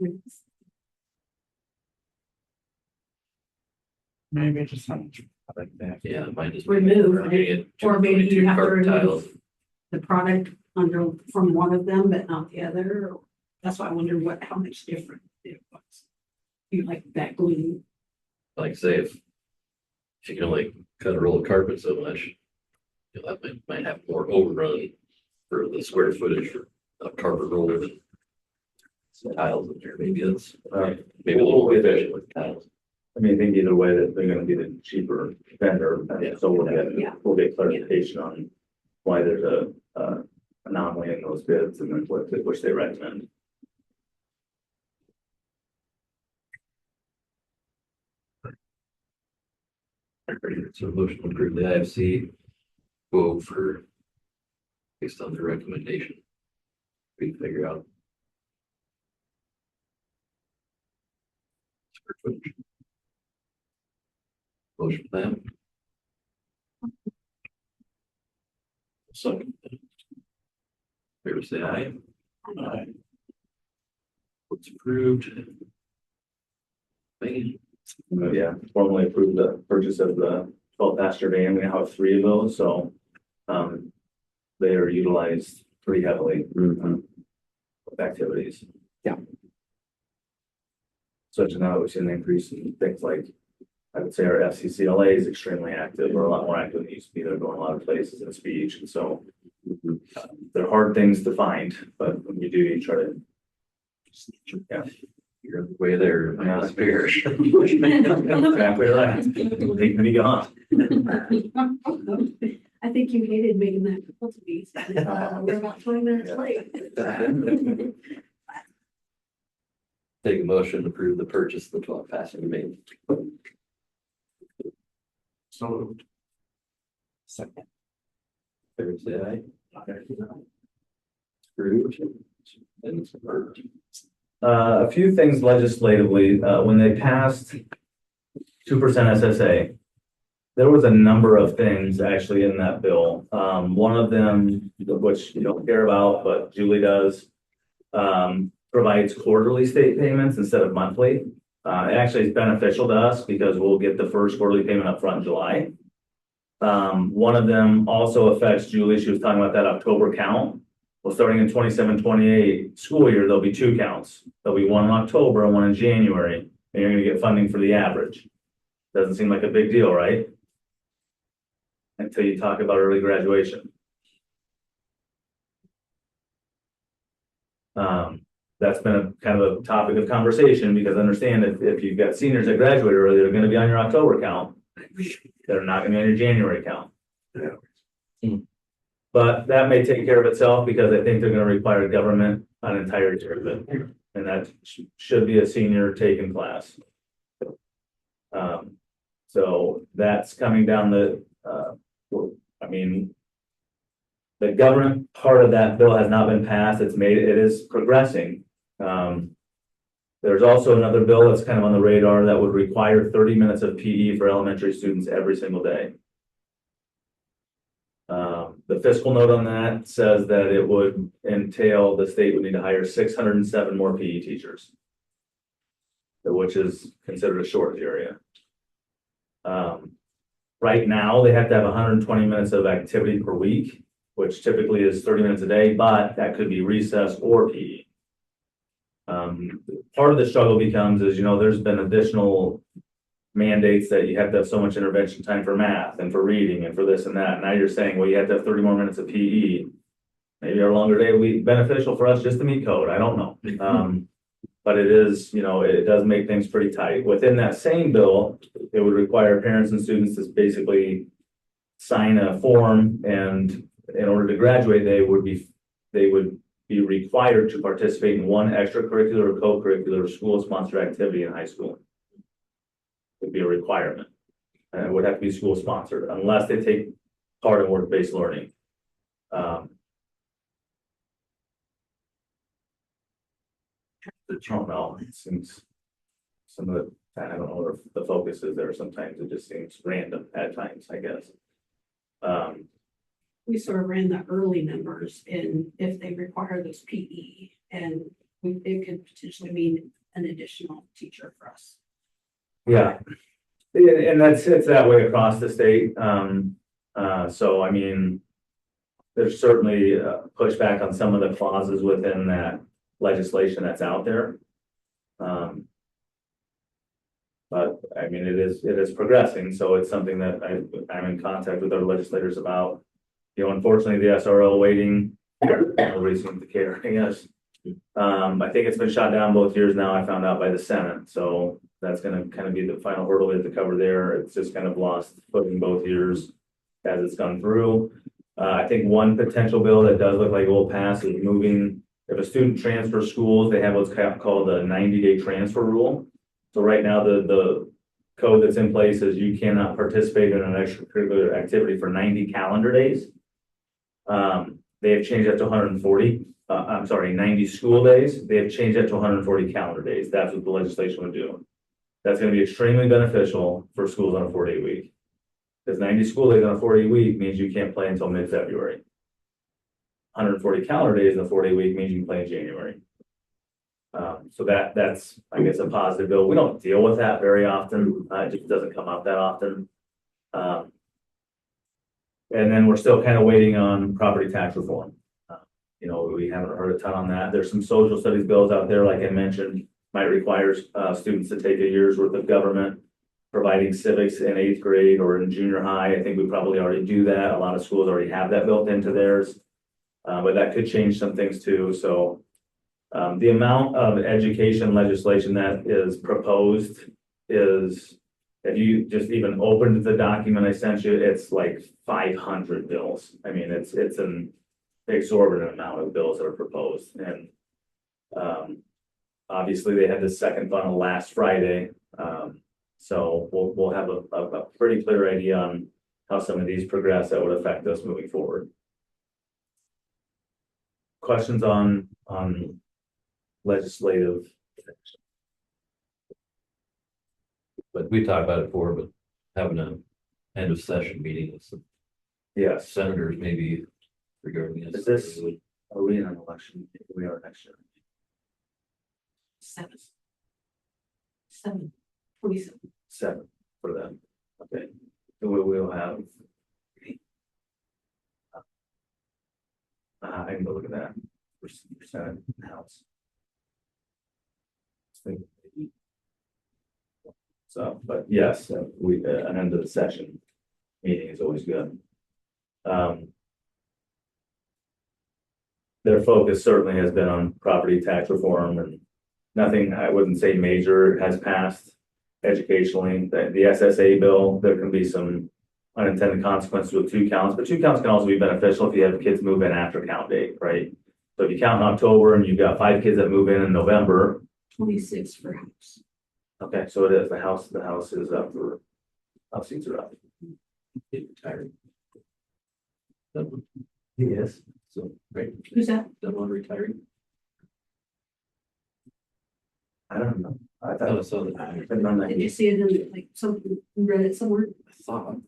Maybe just how much like that. Yeah, it might just. Remove, Maybe it- or maybe you have to carpet tiles. remove the product under, from one of them, but not the other. That's why I wonder how much different it was. You like that glue. Like say if you can only cut a roll of carpet so much, that might have more overrun for the square footage for a carpet roll than some tiles in there. Maybe it's maybe a little more efficient with tiles. I mean, I think either way that they're gonna be the cheaper vendor, and so Yeah. we'll get clarification on why there's a anomaly in those bids and then which they recommend. So motion to approve the IFC quote for based on the recommendation. We can figure out. Square footage. Motion for that. Second. Favor say aye. Aye. What's approved? Thank you. Yeah, formally approved the purchase of the 12 passenger van. We now have 3 of those, so they are utilized pretty heavily with activities. Yeah. Such now we've seen an increase in things like, I would say our FCCLA is extremely active, or a lot more active than it used to be. They're going a lot of places in speech, and so they're hard things to find, but when you do, you try to. Yeah. You're on the way there. Yeah. Disappear. Exactly right. They can be gone. I think you hated making that call to me. We're about 20 minutes late. Take a motion to approve the purchase of the 12 passenger van. So moved. Second. Favor say aye. Approved. And it's approved. A few things legislatively, when they passed 2% SSA, there was a number of things actually in that bill. One of them, which you don't care about, but Julie does, provides quarterly state payments instead of monthly. It actually is beneficial to us because we'll get the first quarterly payment up front in July. One of them also affects Julie. She was talking about that October count. Well, starting in 27-28 school year, there'll be 2 counts. There'll be one in October and one in January, and you're gonna get funding for the average. Doesn't seem like a big deal, right? Until you talk about early graduation. That's been a kind of a topic of conversation because understand if you've got seniors that graduate early, they're gonna be on your October count. They're not gonna be on your January count. But that may take care of itself because I think they're gonna require government on entire year of it. And that should be a senior taken class. So that's coming down I mean, the government part of that bill has not been passed. It is progressing. There's also another bill that's kind of on the radar that would require 30 minutes of PE for elementary students every single day. The fiscal note on that says that it would entail the state would need to hire 607 more PE teachers, which is considered a shortage area. Right now, they have to have 120 minutes of activity per week, which typically is 30 minutes a day, but that could be recess or PE. Part of the struggle becomes is, there's been additional mandates that you have to have so much intervention time for math and for reading and for this and that. Now you're saying, well, you have to have 30 more minutes of PE. Maybe our longer day will be beneficial for us just to meet code. I don't know. But it is, it does make things pretty tight. Within that same bill, it would require parents and students to basically sign a form, and in order to graduate, they would be required to participate in one extracurricular or co-curricular school-sponsored activity in high school. It would be a requirement. And it would have to be school-sponsored unless they take part in work-based learning. I don't know. It seems some of I don't know where the focus is there. Sometimes it just seems random at times, I guess. We sort of ran the early numbers in if they require this PE, and it could potentially mean an additional teacher for us. Yeah. And it's that way across the state. So, I mean, there's certainly pushback on some of the clauses within that legislation that's out there. But I mean, it is progressing. So it's something that I'm in contact with other legislators about. Unfortunately, the SRO waiting, nobody seems to care, I guess. I think it's been shot down both years now, I found out, by the Senate. So that's going to kind of be the final hurdle we have to cover there. It's just kind of lost footing both years as it's gone through. I think one potential bill that does look like it will pass is moving, if a student transfers schools, they have what's called a 90-day transfer rule. So right now, the code that's in place is you cannot participate in an extracurricular activity for 90 calendar days. They have changed that to 140. 90 school days. They have changed that to 140 calendar days. That's what the legislation would do. That's going to be extremely beneficial for schools on a 4-day week. Because 90 school days on a 4-day week means you can't play until mid-February. 140 calendar days in a 4-day week means you can play in January. So that's, I guess, a positive bill. We don't deal with that very often. It just doesn't come up that often. And then we're still kind of waiting on property tax reform. We haven't heard a ton on that. There's some social studies bills out there, like I mentioned, might require students to take a year's worth of government, providing civics in 8th grade or in junior high. I think we probably already do that. A lot of schools already have that built into theirs, but that could change some things too. So the amount of education legislation that is proposed is, if you just even opened the document I sent you, it's like 500 bills. I mean, it's an exorbitant amount of bills that are proposed. And obviously they had the second funnel last Friday. So we'll have a pretty clear idea on how some of these progress that would affect us moving forward. Questions on legislative? But we talked about it before, but having an end of session meeting with some Yes. senators maybe regarding Is this. this, are we in an election? We are next year. 27. 7 for them. Okay. So we'll have. I can go look at that. Percent in the House. So, but yes, an end of the session meeting is always good. Their focus certainly has been on property tax reform, and nothing, I wouldn't say major, has passed educationally. The SSA bill, there can be some unintended consequences with 2 counts, but 2 counts can also be beneficial if you have kids move in after count date, right? So if you count in October and you've got 5 kids that move in November. 26 for house. Okay, so it is, the house is up for seats are up. Get retired. Yes. So, right, Who's that? done on retiring. I don't know. I Oh, thought, so I didn't know Did you that. see it in like something, read it somewhere? I thought.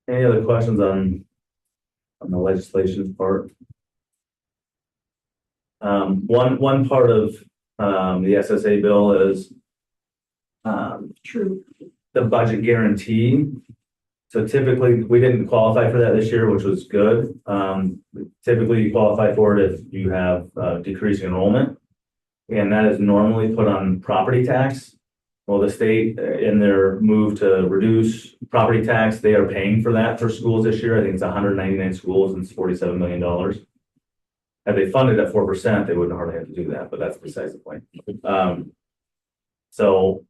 Any other questions on the legislation part? One part of, the SSA bill is, True. the budget guarantee. So typically, we didn't qualify for that this year, which was good. Typically you qualify for it if you have, decreasing enrollment. And that is normally put on property tax. Well, the state, in their move to reduce property tax, they are paying for that for schools this year. I think it's 199 schools and it's $47 million. Had they funded at 4%, they wouldn't hardly have to do that, but that's besides the point. So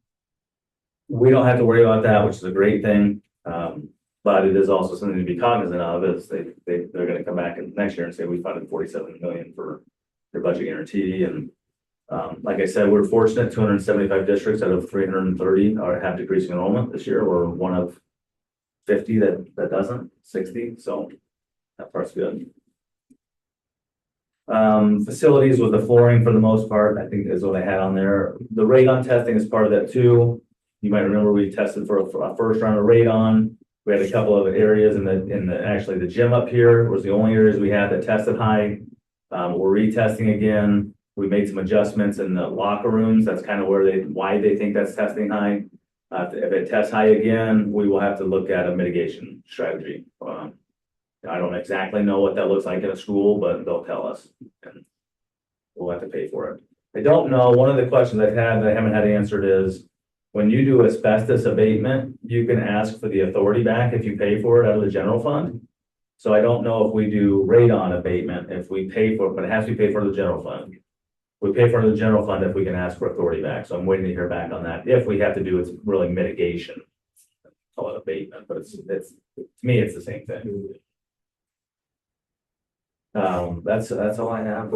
we don't have to worry about that, which is a great thing. But it is also something to be cognizant of, is they're gonna come back in next year and say, we funded 47 million for their budget guarantee. And like I said, we're fortunate, 275 districts out of 330 have decreasing enrollment this year. We're one of 50 that doesn't, 60, so that part's good. Facilities with the flooring for the most part, I think is what I had on there. The radon testing is part of that too. You might remember we tested for a first round of radon. We had a couple of areas actually the gym up here was the only areas we had that tested high. We're retesting again. We made some adjustments in the locker rooms. That's kind of why they think that's testing high. If it tests high again, we will have to look at a mitigation strategy. I don't exactly know what that looks like in a school, but they'll tell us. And we'll have to pay for it. I don't know. One of the questions I've had that I haven't had answered is, when you do asbestos abatement, you can ask for the authority back if you pay for it out of the general fund. So I don't know if we do radon abatement, if we pay for it, but it has to be paid for the general fund. We pay for the general fund if we can ask for authority back. So I'm waiting to hear back on that. If we have to do, it's really mitigation. Call it abatement, but it's to me, it's the same thing. That's all I have.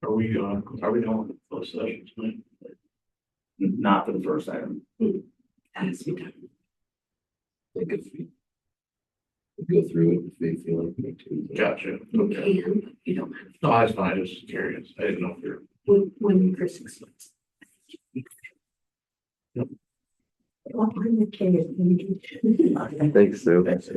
Are we doing closed session tonight? Not for the first item. Has to be done. Like if we go through it, if they feel like we need to. Gotcha. You Okay. can, but you don't have to. No, that's fine. I was just curious. I didn't know if you're. When Chris explains. Well, I'm okay with it. Thanks, Sue. Thanks,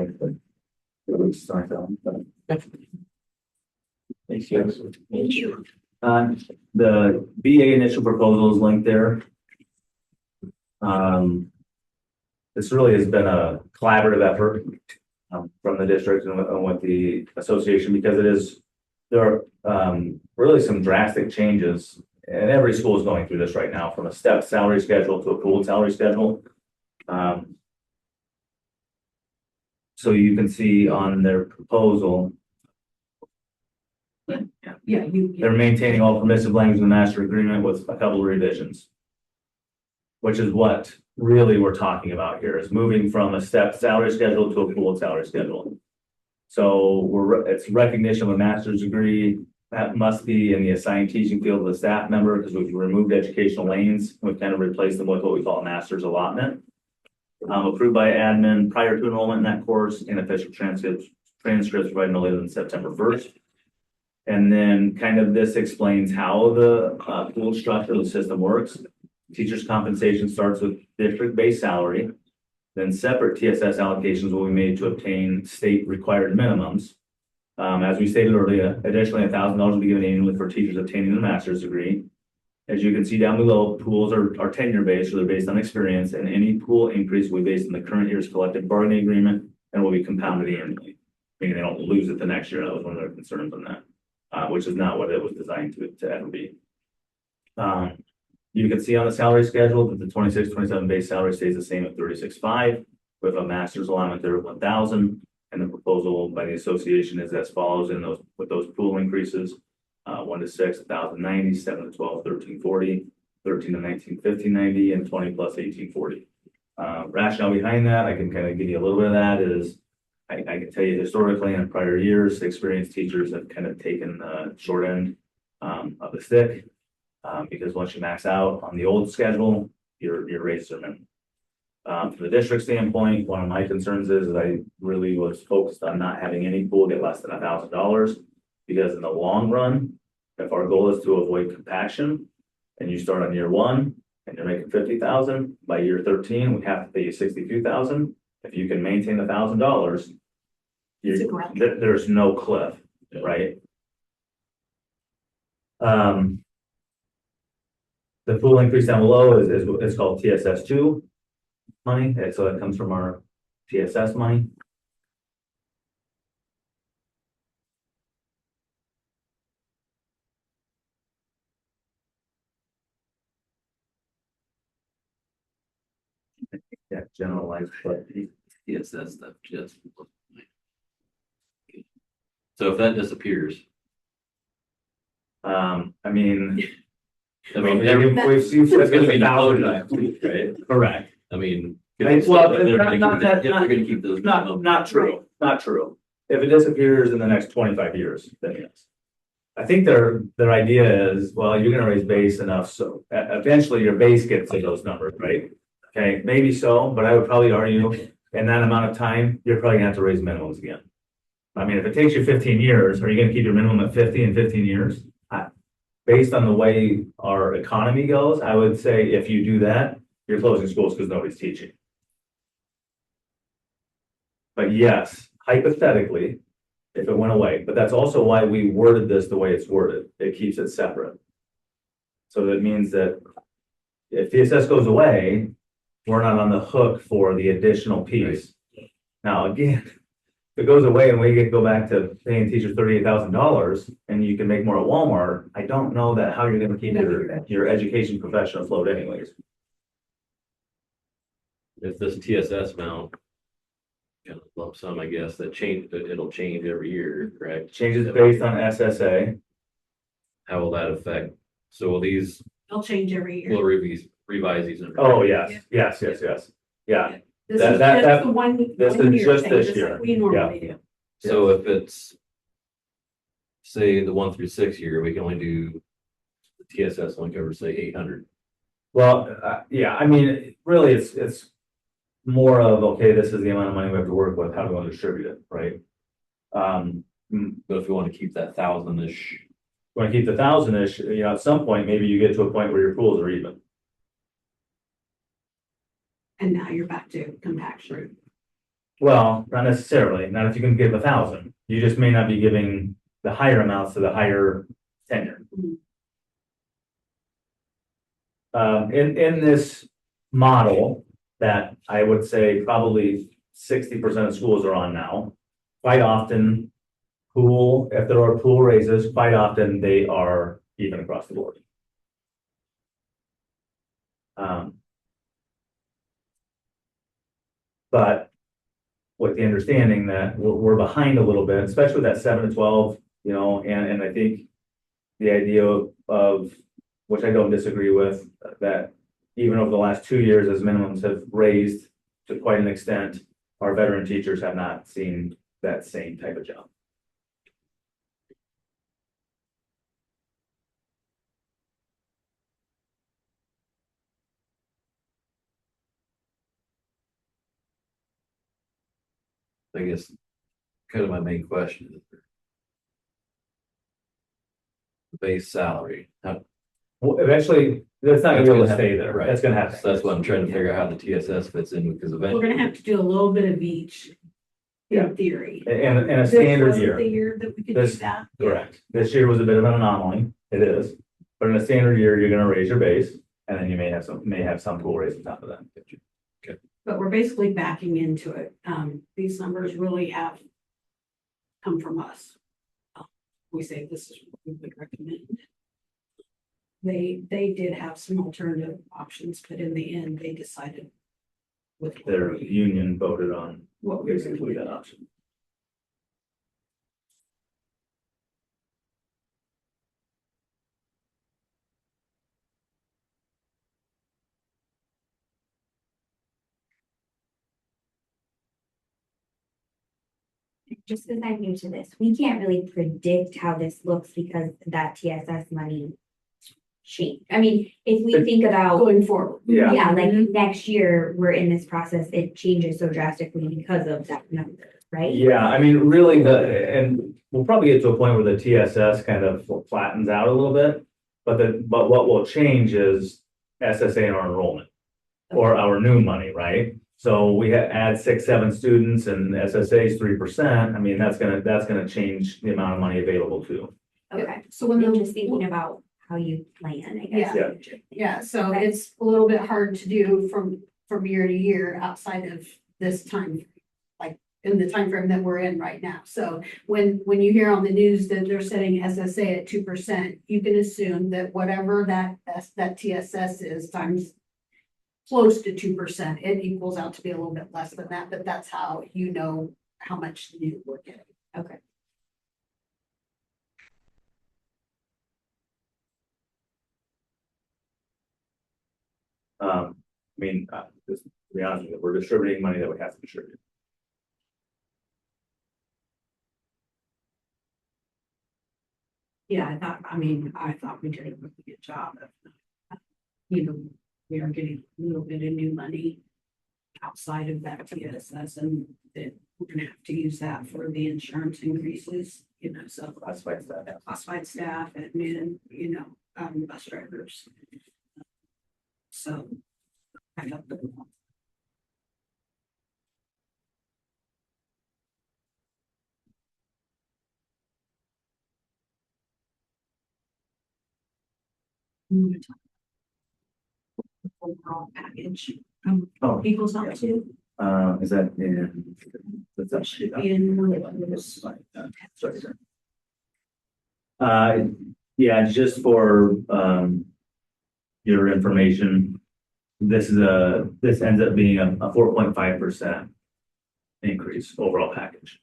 guys. Thank you. The BA initial proposal is linked there. This really has been a collaborative effort from the district and with the association, because there are really some drastic changes, and every school is going through this right now, from a step salary schedule to a pooled salary schedule. So you can see on their proposal, Yeah, they're maintaining all permissive language in the master agreement with a couple of revisions. Which is what really we're talking about here, is moving from a step salary schedule to a pooled salary schedule. So it's recognition of a master's degree that must be in the assigned teaching field of the staff member, because we've removed educational lanes. We've kind of replaced them with what we call a master's allotment. Approved by admin prior to enrollment in that course, and official transcripts provided no later than September 1st. And then kind of this explains how the pool structure of the system works. Teachers' compensation starts with district-based salary. Then separate TSS allocations will be made to obtain state required minimums. As we stated earlier, additionally, $1,000 will be given annually for teachers obtaining a master's degree. As you can see down below, pools are tenure-based, so they're based on experience, and any pool increase will be based on the current year's collective bargaining agreement and will be compounded annually. Meaning they don't lose it the next year. That was one of their concerns on that, which is not what it was designed to ever be. You can see on the salary schedule that the 26-27 base salary stays the same at 36.5, with a master's allotment there of 1,000. And the proposal by the association is as follows with those pool increases. 1 to 6, 1,090, 7 to 12, 1,340, 13 to 19, 1,590, and 20 plus 1,840. Rationale behind that, I can kind of give you a little bit of that is, I can tell you historically in prior years, experienced teachers have kind of taken the short end of the stick. Because once you max out on the old schedule, your rates are minimum. From the district standpoint, one of my concerns is that I really was focused on not having any pool get less than $1,000. Because in the long run, if our goal is to avoid compaction and you start on year 1 and you're making 50,000, by year 13, we have to pay you 62,000. If you can maintain $1,000, It's a grant. there's no cliff, right? The pool increase down below is called TSS2 money, and so it comes from our TSS money. Yeah, generalized, but Yes, that's stuff just. So if that disappears, I mean, every, we've seen. it's gonna be $1,000, $1,000, right? correct. I mean. Well, They're not- gonna not- keep- if they're gonna keep those. Not true, not true. If it disappears in the next 25 years, then yes. I think their idea is, well, you're gonna raise base enough, so eventually your base gets to those numbers, right? Okay, maybe so, but I would probably argue in that amount of time, you're probably gonna have to raise minimums again. I mean, if it takes you 15 years, are you gonna keep your minimum at 50 in 15 years? Based on the way our economy goes, I would say if you do that, you're closing schools because nobody's teaching. But yes, hypothetically, if it went away, but that's also why we worded this the way it's worded. It keeps it separate. So that means that if TSS goes away, we're not on the hook for the additional piece. Now, again, if it goes away and we get to go back to paying teachers $38,000 and you can make more at Walmart, I don't know that how you're gonna keep your education profession afloat anyways. If this TSS amount. Kind of lump sum, I guess, it'll change every year, correct? Changes based on SSA. How will that affect? So will these, They'll change every year. will revise these? numbers? Oh, yes. Yeah. This that- is that- just the one. this one is year just thing, this like year. We normally do. So if it's. Say the 1 through 6 year, we can only do. The TSS only covers, say, 800. Well, yeah, I mean, really, it's more of, okay, this is the amount of money we have to work with, how do we want to distribute it, right? But if we want to keep that 1,000-ish, Want to keep the 1,000-ish, at some point, maybe you get to a point where your pools are even. And now you're back to compaction. Well, not necessarily, not if you can give 1,000, you just may not be giving the higher amounts to the higher tenure. In this model that I would say probably 60% of schools are on now, quite often if there are pool raises, quite often they are even across the board. But with the understanding that we're behind a little bit, especially with that 7 to 12, and I think the idea of which I don't disagree with, that even over the last 2 years, as minimums have raised to quite an extent, our veteran teachers have not seen that same type of jump. I guess. Kind of my main question is. The base salary, Well, eventually, that's not gonna be able to stay there. Right. That's gonna happen. So that's what I'm trying to figure out how the TSS fits in, because We're eventually. gonna have to do a little bit of each. Yeah. In theory. And a This standard wasn't year. The year that we could do This- that. Correct. This year was a bit of an anomaly. It is. But in a standard year, you're gonna raise your base, and then you may have some pool raise on top of that. But we're basically backing into it. These numbers really have come from us. We say this is what we would recommend. They did have some alternative options, but in the end, they decided with Their union voted on what we basically that recommended. option. just because I'm new to this, we can't really predict how this looks because that TSS money changed. I mean, if we think about, Going forward. Yeah. yeah, like next year, we're in this process, it changes so drastically because of that number, right? Yeah, I mean, really, and we'll probably get to a point where the TSS kind of flattens out a little bit. But what will change is SSA and our enrollment or our new money, right? So we add 6, 7 students and SSA is 3%. I mean, that's gonna change the amount of money available too. Okay, So when I'm the just thinking about how you plan, I guess. Yeah, so it's a little bit hard to do from year to year outside of this time, like in the time frame that we're in right now. So when you hear on the news that they're setting SSA at 2%, you can assume that whatever that TSS is times close to 2%, it equals out to be a little bit less than that, but that's how you know how much new we're getting. Okay. I mean, just to be honest with you, we're distributing money that we have to distribute. Yeah, I thought we did a really good job of, we are getting a little bit of new money outside of that TSS, and that we're gonna have to use that for the insurance increases, so classified staff, admin, bus drivers. So. I got the. Overall package, Oh, equals out to. is that in? That's That should be in one of those. Sorry. Yeah, just for, your information, this ends up being a 4.5% increase overall package.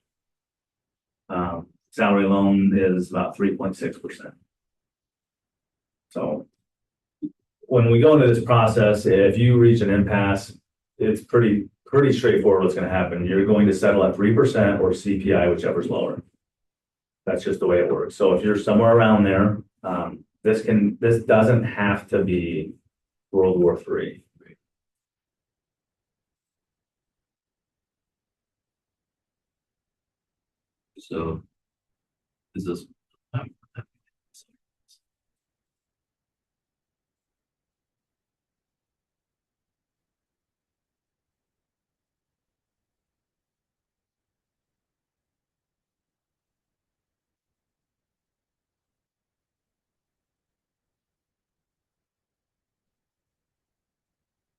Salary loan is about 3.6%. So when we go into this process, if you reach an impasse, it's pretty straightforward what's going to happen. You're going to settle at 3% or CPI, whichever's lower. That's just the way it works. So if you're somewhere around there, this doesn't have to be World War III. So is this?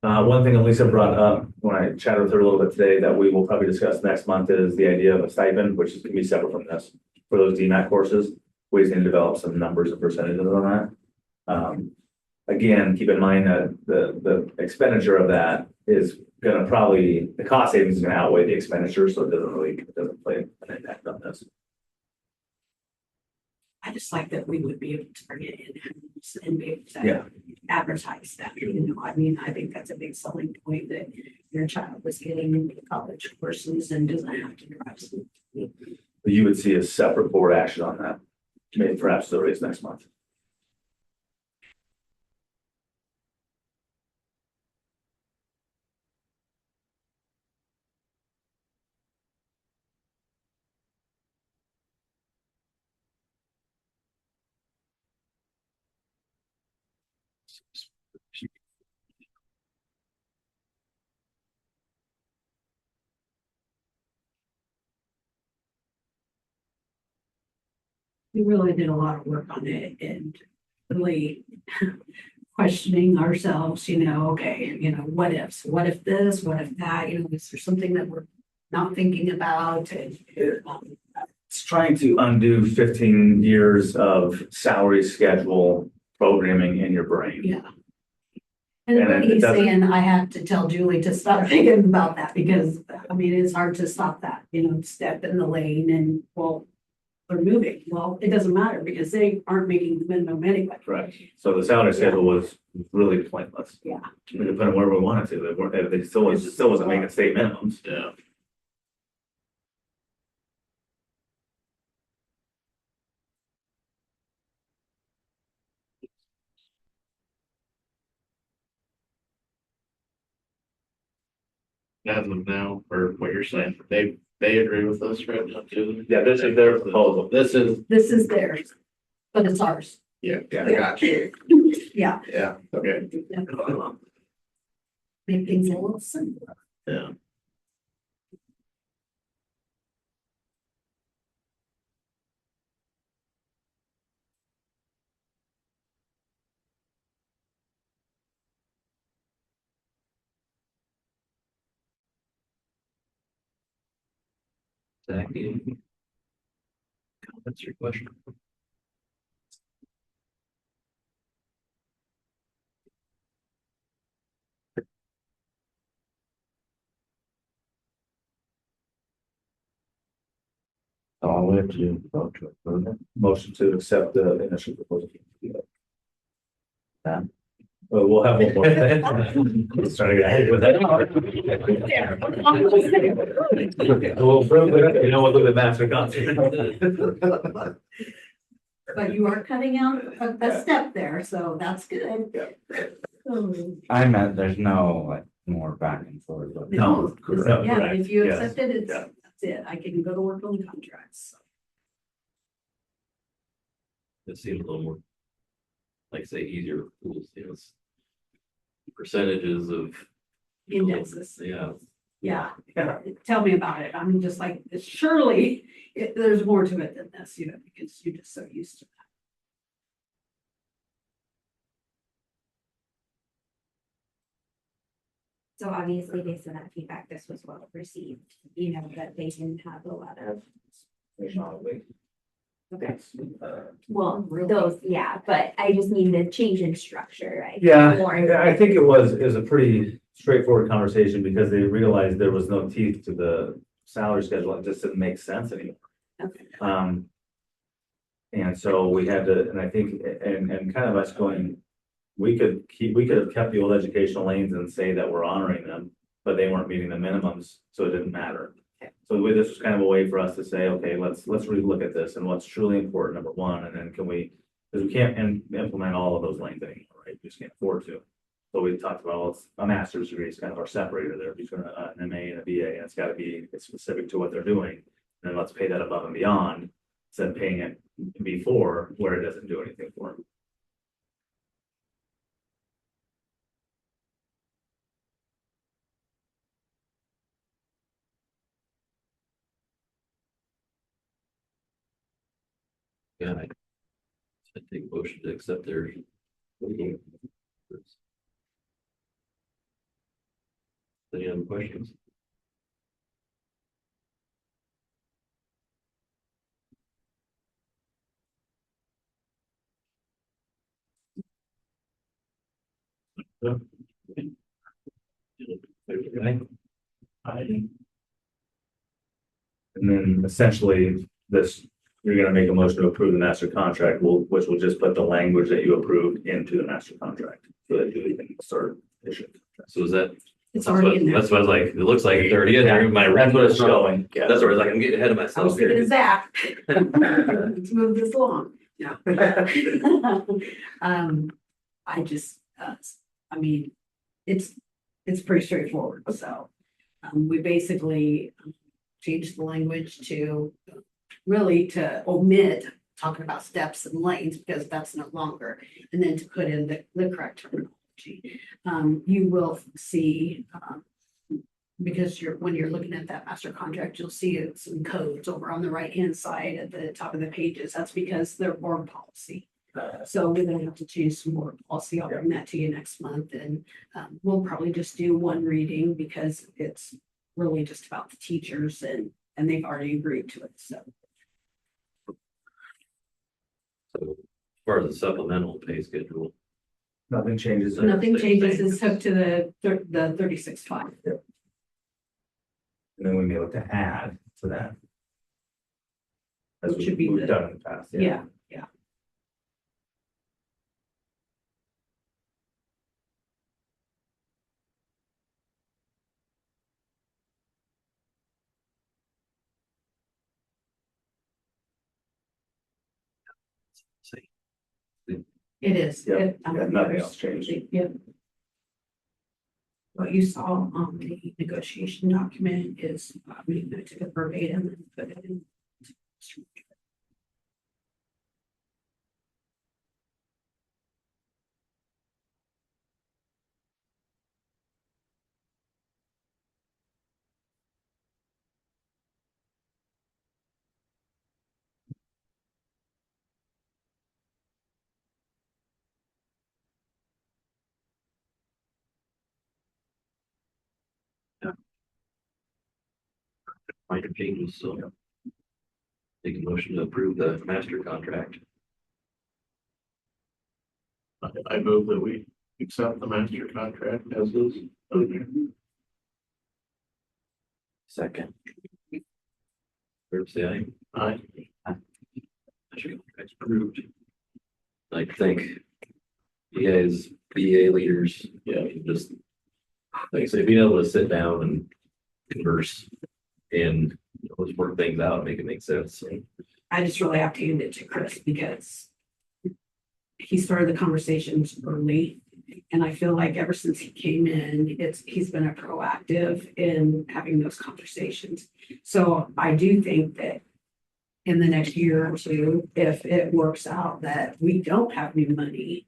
One thing Elisa brought up when I chatted with her a little bit today that we will probably discuss next month is the idea of a stipend, which can be separate from this for those DMAT courses. We just need to develop some numbers and percentages on that. Again, keep in mind that the expenditure of that is gonna probably, the cost savings is gonna outweigh the expenditure, so it doesn't play an impact on this. I just like that we would be able to bring it in and be able Yeah. to advertise that, I think that's a big selling point that your child was getting into college courses and doesn't have to drive. But you would see a separate board action on that, maybe perhaps the raise next month. We really did a lot of work on it and really questioning ourselves, okay, what ifs, what if this, what if that, is there something that we're not thinking about? And, It's trying to undo 15 years of salary schedule programming in your brain. yeah. And And really it doesn't- saying I have to tell Julie to stop thinking about that because, it's hard to stop that, step in the lane and, well, they're moving. Well, it doesn't matter because they aren't making the minimum anyway. Right. So the salary schedule was really pointless. Yeah. We could put them wherever we wanted to. They still wasn't making state minimums. Yeah. as of now, or what you're saying, they agree with us right now too. Yeah, this is their proposal. This is, This is theirs, but it's ours. yeah, I got you. Yeah. Yeah, okay. Make things a little simpler. Yeah. Zach, any comments or question? All we have to do, is vote to approve it. Motion to accept the initial proposal. Yeah. Well, we'll have one more. Starting to hit with that. We'll approve it, you know, we'll do the master contract. But you are cutting out a step there, so that's good. I meant there's no like more back and forth. but- No, correct. Yeah, if you Yes. accept it, it's, Yeah. that's it. I can go to work on the contracts. It seems a little more, like I say, easier for schools, you know, it's percentages of. Indexes. Yeah, Yeah, tell me about it. I'm just like, surely there's more to it than this, you know, because you're just so used to that. So obviously, based on that feedback, this was well received, you know, that they didn't have a lot of. Okay, well, those, yeah, but I just mean the change in structure, right? Yeah, I think it was a pretty straightforward conversation because they realized there was no teeth to the salary schedule. It just didn't make sense anymore. Okay. And so we had to, and I think, and kind of us going, we could have kept the old educational lanes and say that we're honoring them, but they weren't meeting the minimums, so it didn't matter. So this was kind of a way for us to say, okay, let's really look at this and what's truly important, number one, and then because we can't implement all of those lanes anymore, right? We just can't afford to. So we talked about, well, a master's degree is kind of our separator there between an MA and a BA, and it's specific to what they're doing. And let's pay that above and beyond, instead of paying it before where it doesn't do anything for them. yeah. I take motion to accept their. Any other questions? And then essentially this, you're gonna make a motion to approve the master contract, which will just put the language that you approved into the master contract. So that you can start issuing. So is that? It's already in there. That's what I was like, it looks like it's already in there. That's what it's showing. Yeah. That's where I was like, I'm getting ahead of I was myself thinking here. of Zach. Let's move this along. Yeah. I just, I mean, it's pretty straightforward, so. We basically changed the language to really to omit talking about steps and lanes because that's no longer, and then to put in the correct terminology. You will see, because when you're looking at that master contract, you'll see some codes over on the right-hand side at the top of the pages. That's because they're board policy. So we're gonna have to change some more policy. I'll bring that to you next month, and we'll probably just do one reading because it's really just about the teachers and they've already agreed to it, so. So, as far as the supplemental pay schedule, Nothing changes. Same Nothing changes, thing. it's hooked to the 36.5. And then we may look to add to that. As Which should be we've the- done in the past. Yeah. say, It is. Yeah, It- yeah, nothing else changed. Yeah. what you saw on the negotiation document is, I mean, I took a verbatim and put it in. Minor changes, so. Take a motion to approve the master contract. I move that we accept the master contract as is. Second. Fair say aye. Aye. Master contract's approved. I think you guys, BA leaders, yeah, you just, like I say, being able to sit down and converse and let's work things out, make it make sense. So, I just really have to hand it to Chris because he started the conversations early. And I feel like ever since he came in, he's been a proactive in having those conversations. So I do think that in the next year or two, if it works out that we don't have new money,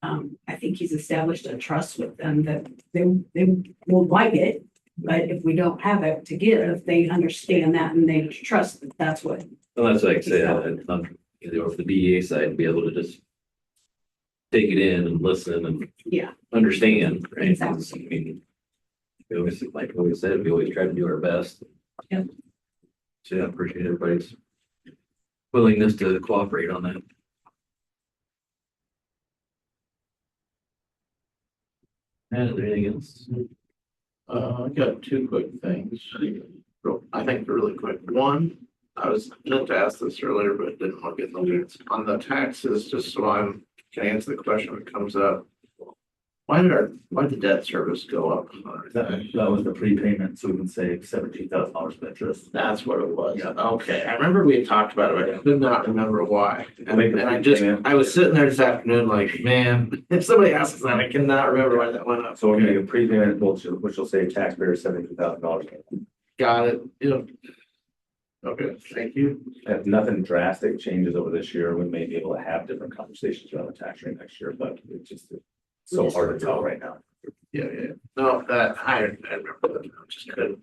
I think he's established a trust with them that they will like it. But if we don't have it to give, they understand that and they trust that that's what. well, that's like I say, on the BA side, be able to just take it in and listen and Yeah. understand, right? Exactly. I mean, we always, like we said, we always try to do our best. Yep. So yeah, I appreciate everybody's willingness to cooperate on that. And is there anything else? I got two quick things. I think they're really quick. One, I was meant to ask this earlier, but didn't want to get the chance. On the taxes, just so I can answer the question when it comes up. Why did the debt service go up? That was the prepayment, so we can save $17,000 of interest. That's what it was. Yeah. Okay, I remember we had talked about it, but I could not remember why. And Make the I was sitting there this afternoon like, man, if somebody asks that, I cannot remember why that went up. So we're gonna get a prepayment, which will save taxpayers $72,000. Got it. Yeah. Okay, thank you. If nothing drastic changes over this year, we may be able to have different conversations around the tax rate next year, but it's just so hard to tell right now. Yeah. No, that, I remember that. I just couldn't.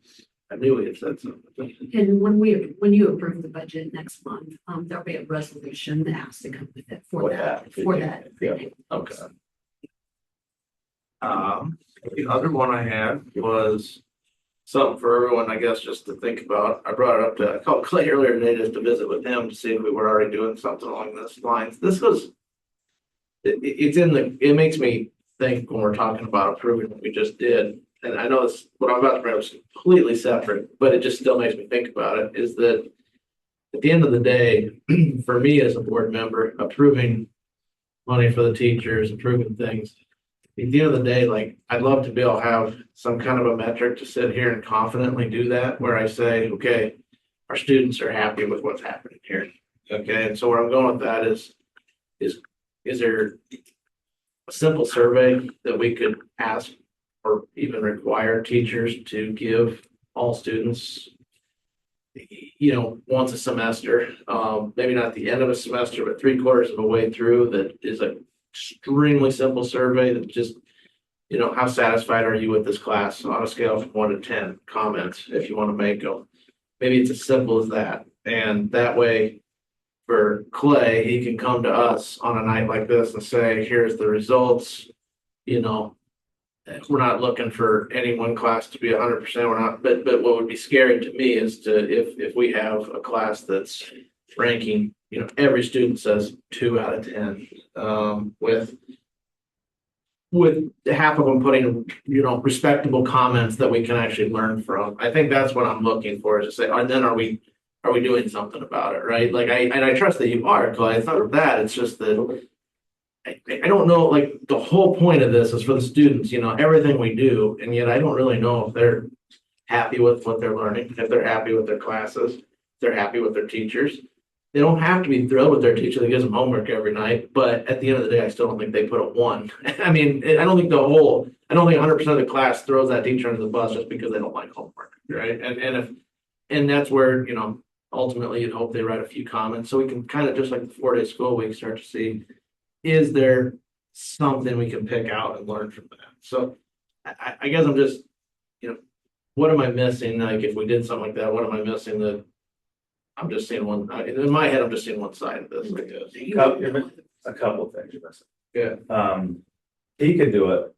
I knew we had said something. And when you approve the budget next month, there'll be a resolution that has to come with it for that. Yeah. Okay. The other one I had was something for everyone, I guess, just to think about. I brought it up to, I called Clay earlier today just to visit with him to see if we were already doing something along those lines. This was, it makes me think when we're talking about approving what we just did. And I know this, what I'm about to bring up is completely separate, but it just still makes me think about it, is that at the end of the day, for me as a board member, approving money for the teachers, approving things, at the end of the day, like, I'd love to be able to have some kind of a metric to sit here and confidently do that, where I say, okay, our students are happy with what's happening here. Okay, and so where I'm going with that is there a simple survey that we could ask or even require teachers to give all students, once a semester, maybe not the end of a semester, but 3/4 of a way through, that is a extremely simple survey that just, how satisfied are you with this class on a scale from 1 to 10 comments, if you want to make them. Maybe it's as simple as that. And that way, for Clay, he can come to us on a night like this and say, here's the results. We're not looking for any one class to be 100%. We're not, but what would be scary to me is if we have a class that's ranking, every student says 2 out of 10, with half of them putting, respectable comments that we can actually learn from. I think that's what I'm looking for, is to say, and then are we doing something about it, right? Like, I trust that you are, Clay. It's not that, it's just that I don't know, like, the whole point of this is for the students, everything we do, and yet I don't really know if they're happy with what they're learning, if they're happy with their classes, if they're happy with their teachers. they don't have to be thrilled with their teacher that gives them homework every night, but at the end of the day, I still don't think they put a 1. I mean, I don't think 100% of the class throws that teacher under the bus just because they don't like homework, right? And that's where, ultimately you'd hope they write a few comments, so we can kind of, just like the 4-day school week, start to see, is there something we can pick out and learn from that? So I guess I'm just, what am I missing? Like, if we did something like that, what am I missing that I'm just seeing one, in my head, I'm just seeing one side of this, I guess. A couple of things you're missing. Yeah. He could do it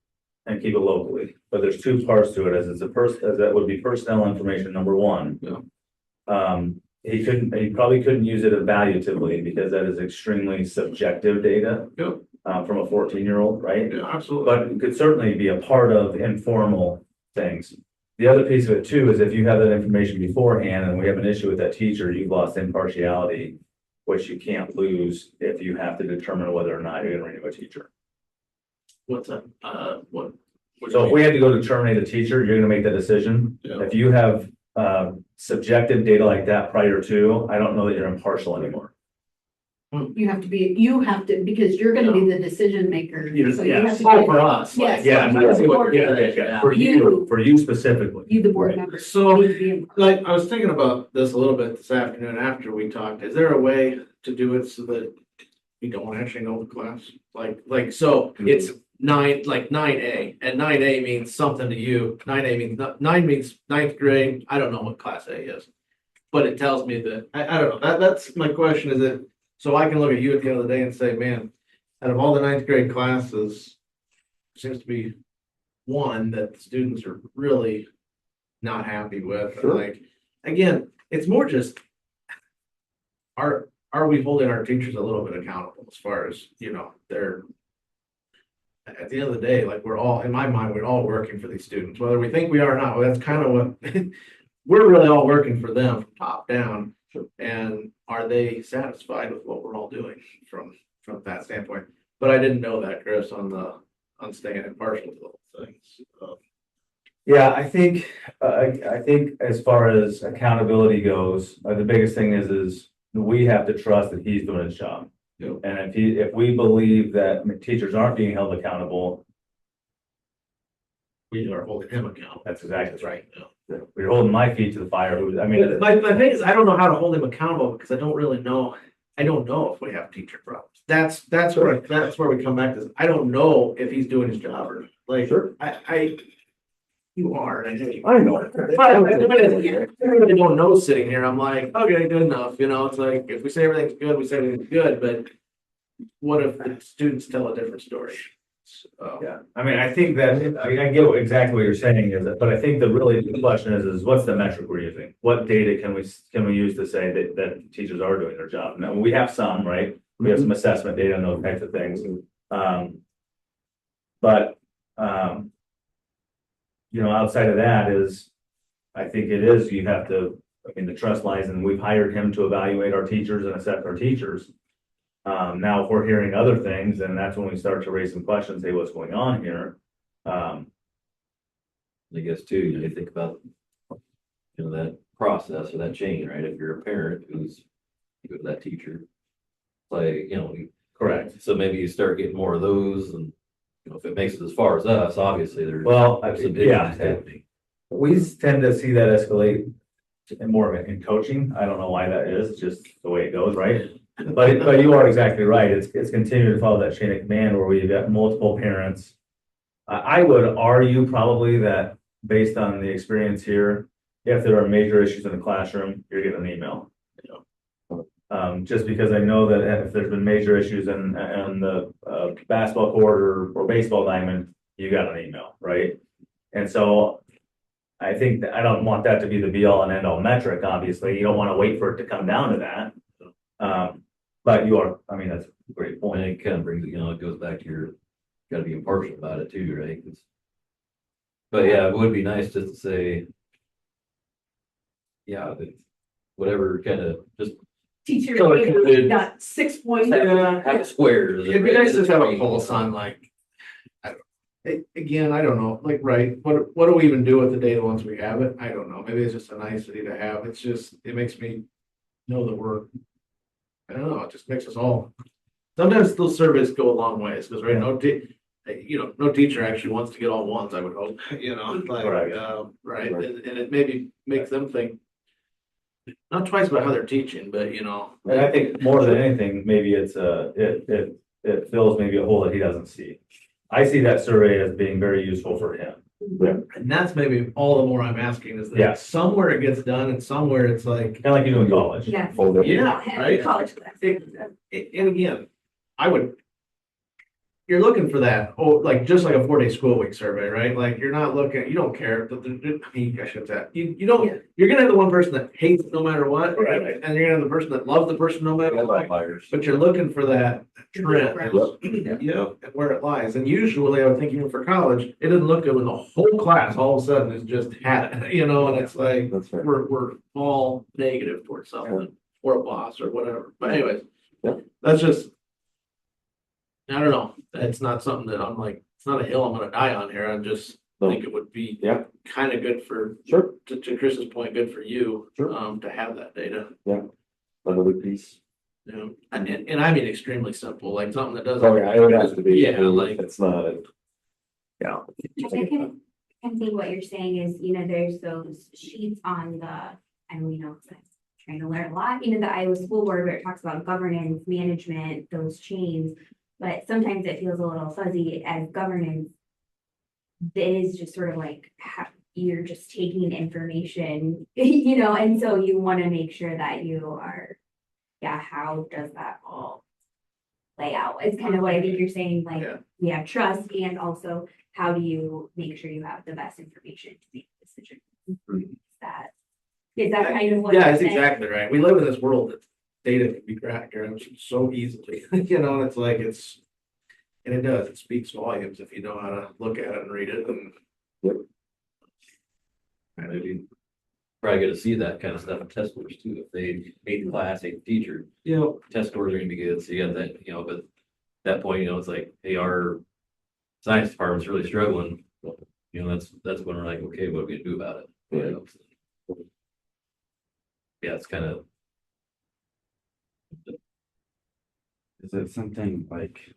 and keep it locally, but there's two parts to it, as that would be personnel information, number one. Yeah. He probably couldn't use it evaluatively because that is extremely subjective data. Yeah. From a 14-year-old, right? Yeah, absolutely. But it could certainly be a part of informal things. The other piece of it too is if you have that information beforehand and we have an issue with that teacher, you've lost impartiality, which you can't lose if you have to determine whether or not you're gonna renew a teacher. What's that? What? So if we had to go to terminate a teacher, you're gonna make that decision. Yeah. If you have subjective data like that prior to, I don't know that you're impartial anymore. You have to, because you're gonna be the decision maker. So you have to Oh, get- for us. Yes. Yeah, I mean, I see what you're Yeah. getting at. For you specifically. You, the board member. So, need to be- like, I was thinking about this a little bit this afternoon after we talked. Is there a way to do it so that we don't actually know the class? Like, so it's 9A, and 9A means something to you. 9 means ninth grade. I don't know what class A is, but it tells me that, I don't know. That's my question, is that, so I can look at you at the end of the day and say, man, out of all the ninth grade classes, seems to be one that the students are really not happy with. Sure. Like, again, it's more just, are we holding our teachers a little bit accountable as far as, they're, at the end of the day, like, we're all, in my mind, we're all working for these students, whether we think we are or not. Well, that's kind of what, we're really all working for them from top down. And are they satisfied with what we're all doing from that standpoint? But I didn't know that, Chris, on staying impartial to the whole thing. Yeah, I think as far as accountability goes, the biggest thing is we have to trust that he's doing his job. Yep. And if we believe that teachers aren't being held accountable, We are holding him accountable. that's exactly right. Yeah. We're holding my feet to the fire. I mean, My thing is, I don't know how to hold him accountable because I don't really know. I don't know if we have teacher problems. That's where we come back to this. I don't know if he's doing his job or not. Like, Sure. you are. I know you. I know. I really don't know sitting here. I'm like, okay, good enough. It's like, if we say everything's good, we say everything's good, but what if the students tell a different story? yeah, I mean, I think that, I get exactly what you're saying is that, but I think the question is what's the metric we're using? What data can we use to say that teachers are doing their job? Now, we have some, right? We have some assessment data and those types of things. But outside of that I think you have to, the trust lies, and we've hired him to evaluate our teachers and assess our teachers. Now, if we're hearing other things, then that's when we start to raise some questions, say, what's going on here? I guess too, you think about, that process or that chain, right? If you're a parent you go to that teacher, like, Correct. so maybe you start getting more of those, and, if it makes it as far as us, obviously there's Well, some yeah, issues happening. we tend to see that escalate more in coaching. I don't know why that is, it's just the way it goes, right? But you are exactly right. It's continuing to follow that chain of command where we've got multiple parents. I would argue probably that based on the experience here, if there are major issues in the classroom, you're getting an email. Just because I know that if there's been major issues in the basketball court or baseball diamond, you got an email, right? And so I think that I don't want that to be the be all and end all metric. Obviously, you don't want to wait for it to come down to that. But that's a great And point. it kind of brings, it goes back to your, gotta be impartial about it too, right? But yeah, it would be nice just to say, yeah, that whatever kind of just Teacher So it could- got 6 points. have squares. It'd be nice to have a pulse on, like, again, I don't know, like, right, what do we even do with the data once we have it? I don't know, maybe it's just a nicety to have, it makes me know that we're I don't know, it just makes us all, sometimes those surveys go a long ways, because right, no teacher actually wants to get all ones, I would hope, like, Right. right, and it maybe makes them think. Not twice about how they're teaching, but And I think more than anything, maybe it's it fills maybe a hole that he doesn't see. I see that survey as being very useful for him. and that's maybe all the more I'm asking is Yeah. that somewhere it gets done and somewhere it's like, Kind of like you do in college. Yeah. Folder. yeah, right? College class. And again, you're looking for that, like, just like a 4-day school week survey, right? Like, you're not looking, you don't care, I mean, I should say, you don't, you're gonna have the one person that hates it no matter what. Right. And you're gonna have the person that loves the person no matter what, but you're looking for that trend. Yeah, and where it lies, and usually I would think even for college, it doesn't look good when the whole class all of a sudden is just had it, and it's like, That's right. we're all negative towards something, or a boss or whatever, but anyways. Yeah. That's just. I don't know, it's not something that I'm like, it's not a hill I'm gonna die on here, I just No. think it would be. Yeah. Kind of good for, Sure. to Chris's point, good for you, Sure. to have that data. Another piece. And I mean extremely simple, like something that doesn't. Oh, yeah, it has to be. Yeah, like. It's not. I can think what you're saying is, there's those sheets on the, and we know that trying to learn a lot, the Iowa School Board where it talks about governance, management, those chains. But sometimes it feels a little fuzzy as governance. It is just sort of like you're just taking information, and so you want to make sure that you are, how does that all play out? It's kind of what I think you're saying, like, Yeah. we have trust and also how do you make sure you have the best information to make a decision? Is that kind of what? Yeah, you're that's saying? exactly right, we live in this world that data can be cracked so easily, and it's like, and it does, it speaks volumes if you know how to look at it and read it, and. Maybe probably gonna see that kind of stuff in test scores too, if they hate the class, hate the teacher, test scores are gonna be good, so you got that, but at that point, it's like, hey, our science department's really struggling, that's when we're like, okay, what are we gonna do about it? Yeah, it's kind of. Is it something like,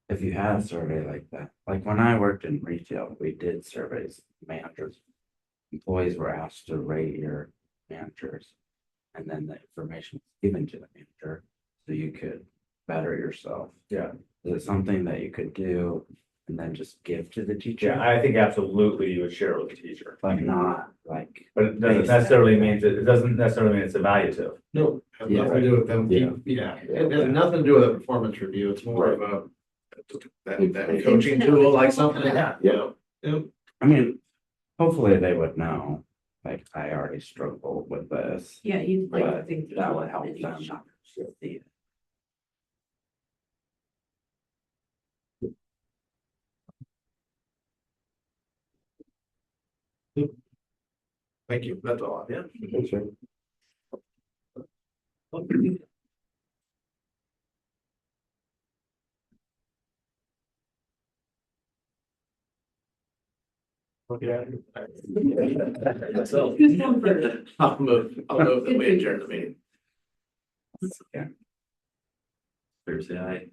if you had a survey like that, like when I worked in retail, we did surveys, managers. Employees were asked to rate your managers. And then the information was given to the manager, so you could better yourself. Yeah. Is it something that you could do and then just give to the teacher? Yeah, I think absolutely you would share it with the teacher. But not like. But it doesn't necessarily mean it doesn't necessarily mean it's evaluative. No, has Yeah. nothing to do with them. Yeah. Yeah, it has nothing to do with a performance review. It's more of a that coaching tool, like something. Yeah. Yeah. I mean, hopefully they would know, like, I already struggled with this. Yeah, you'd like to But think. that would help them see it. Thank you. That's all. Yeah. Sure. So, I'll move that we adjourn the meeting. Fair say aye.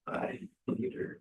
Aye. Adjourn.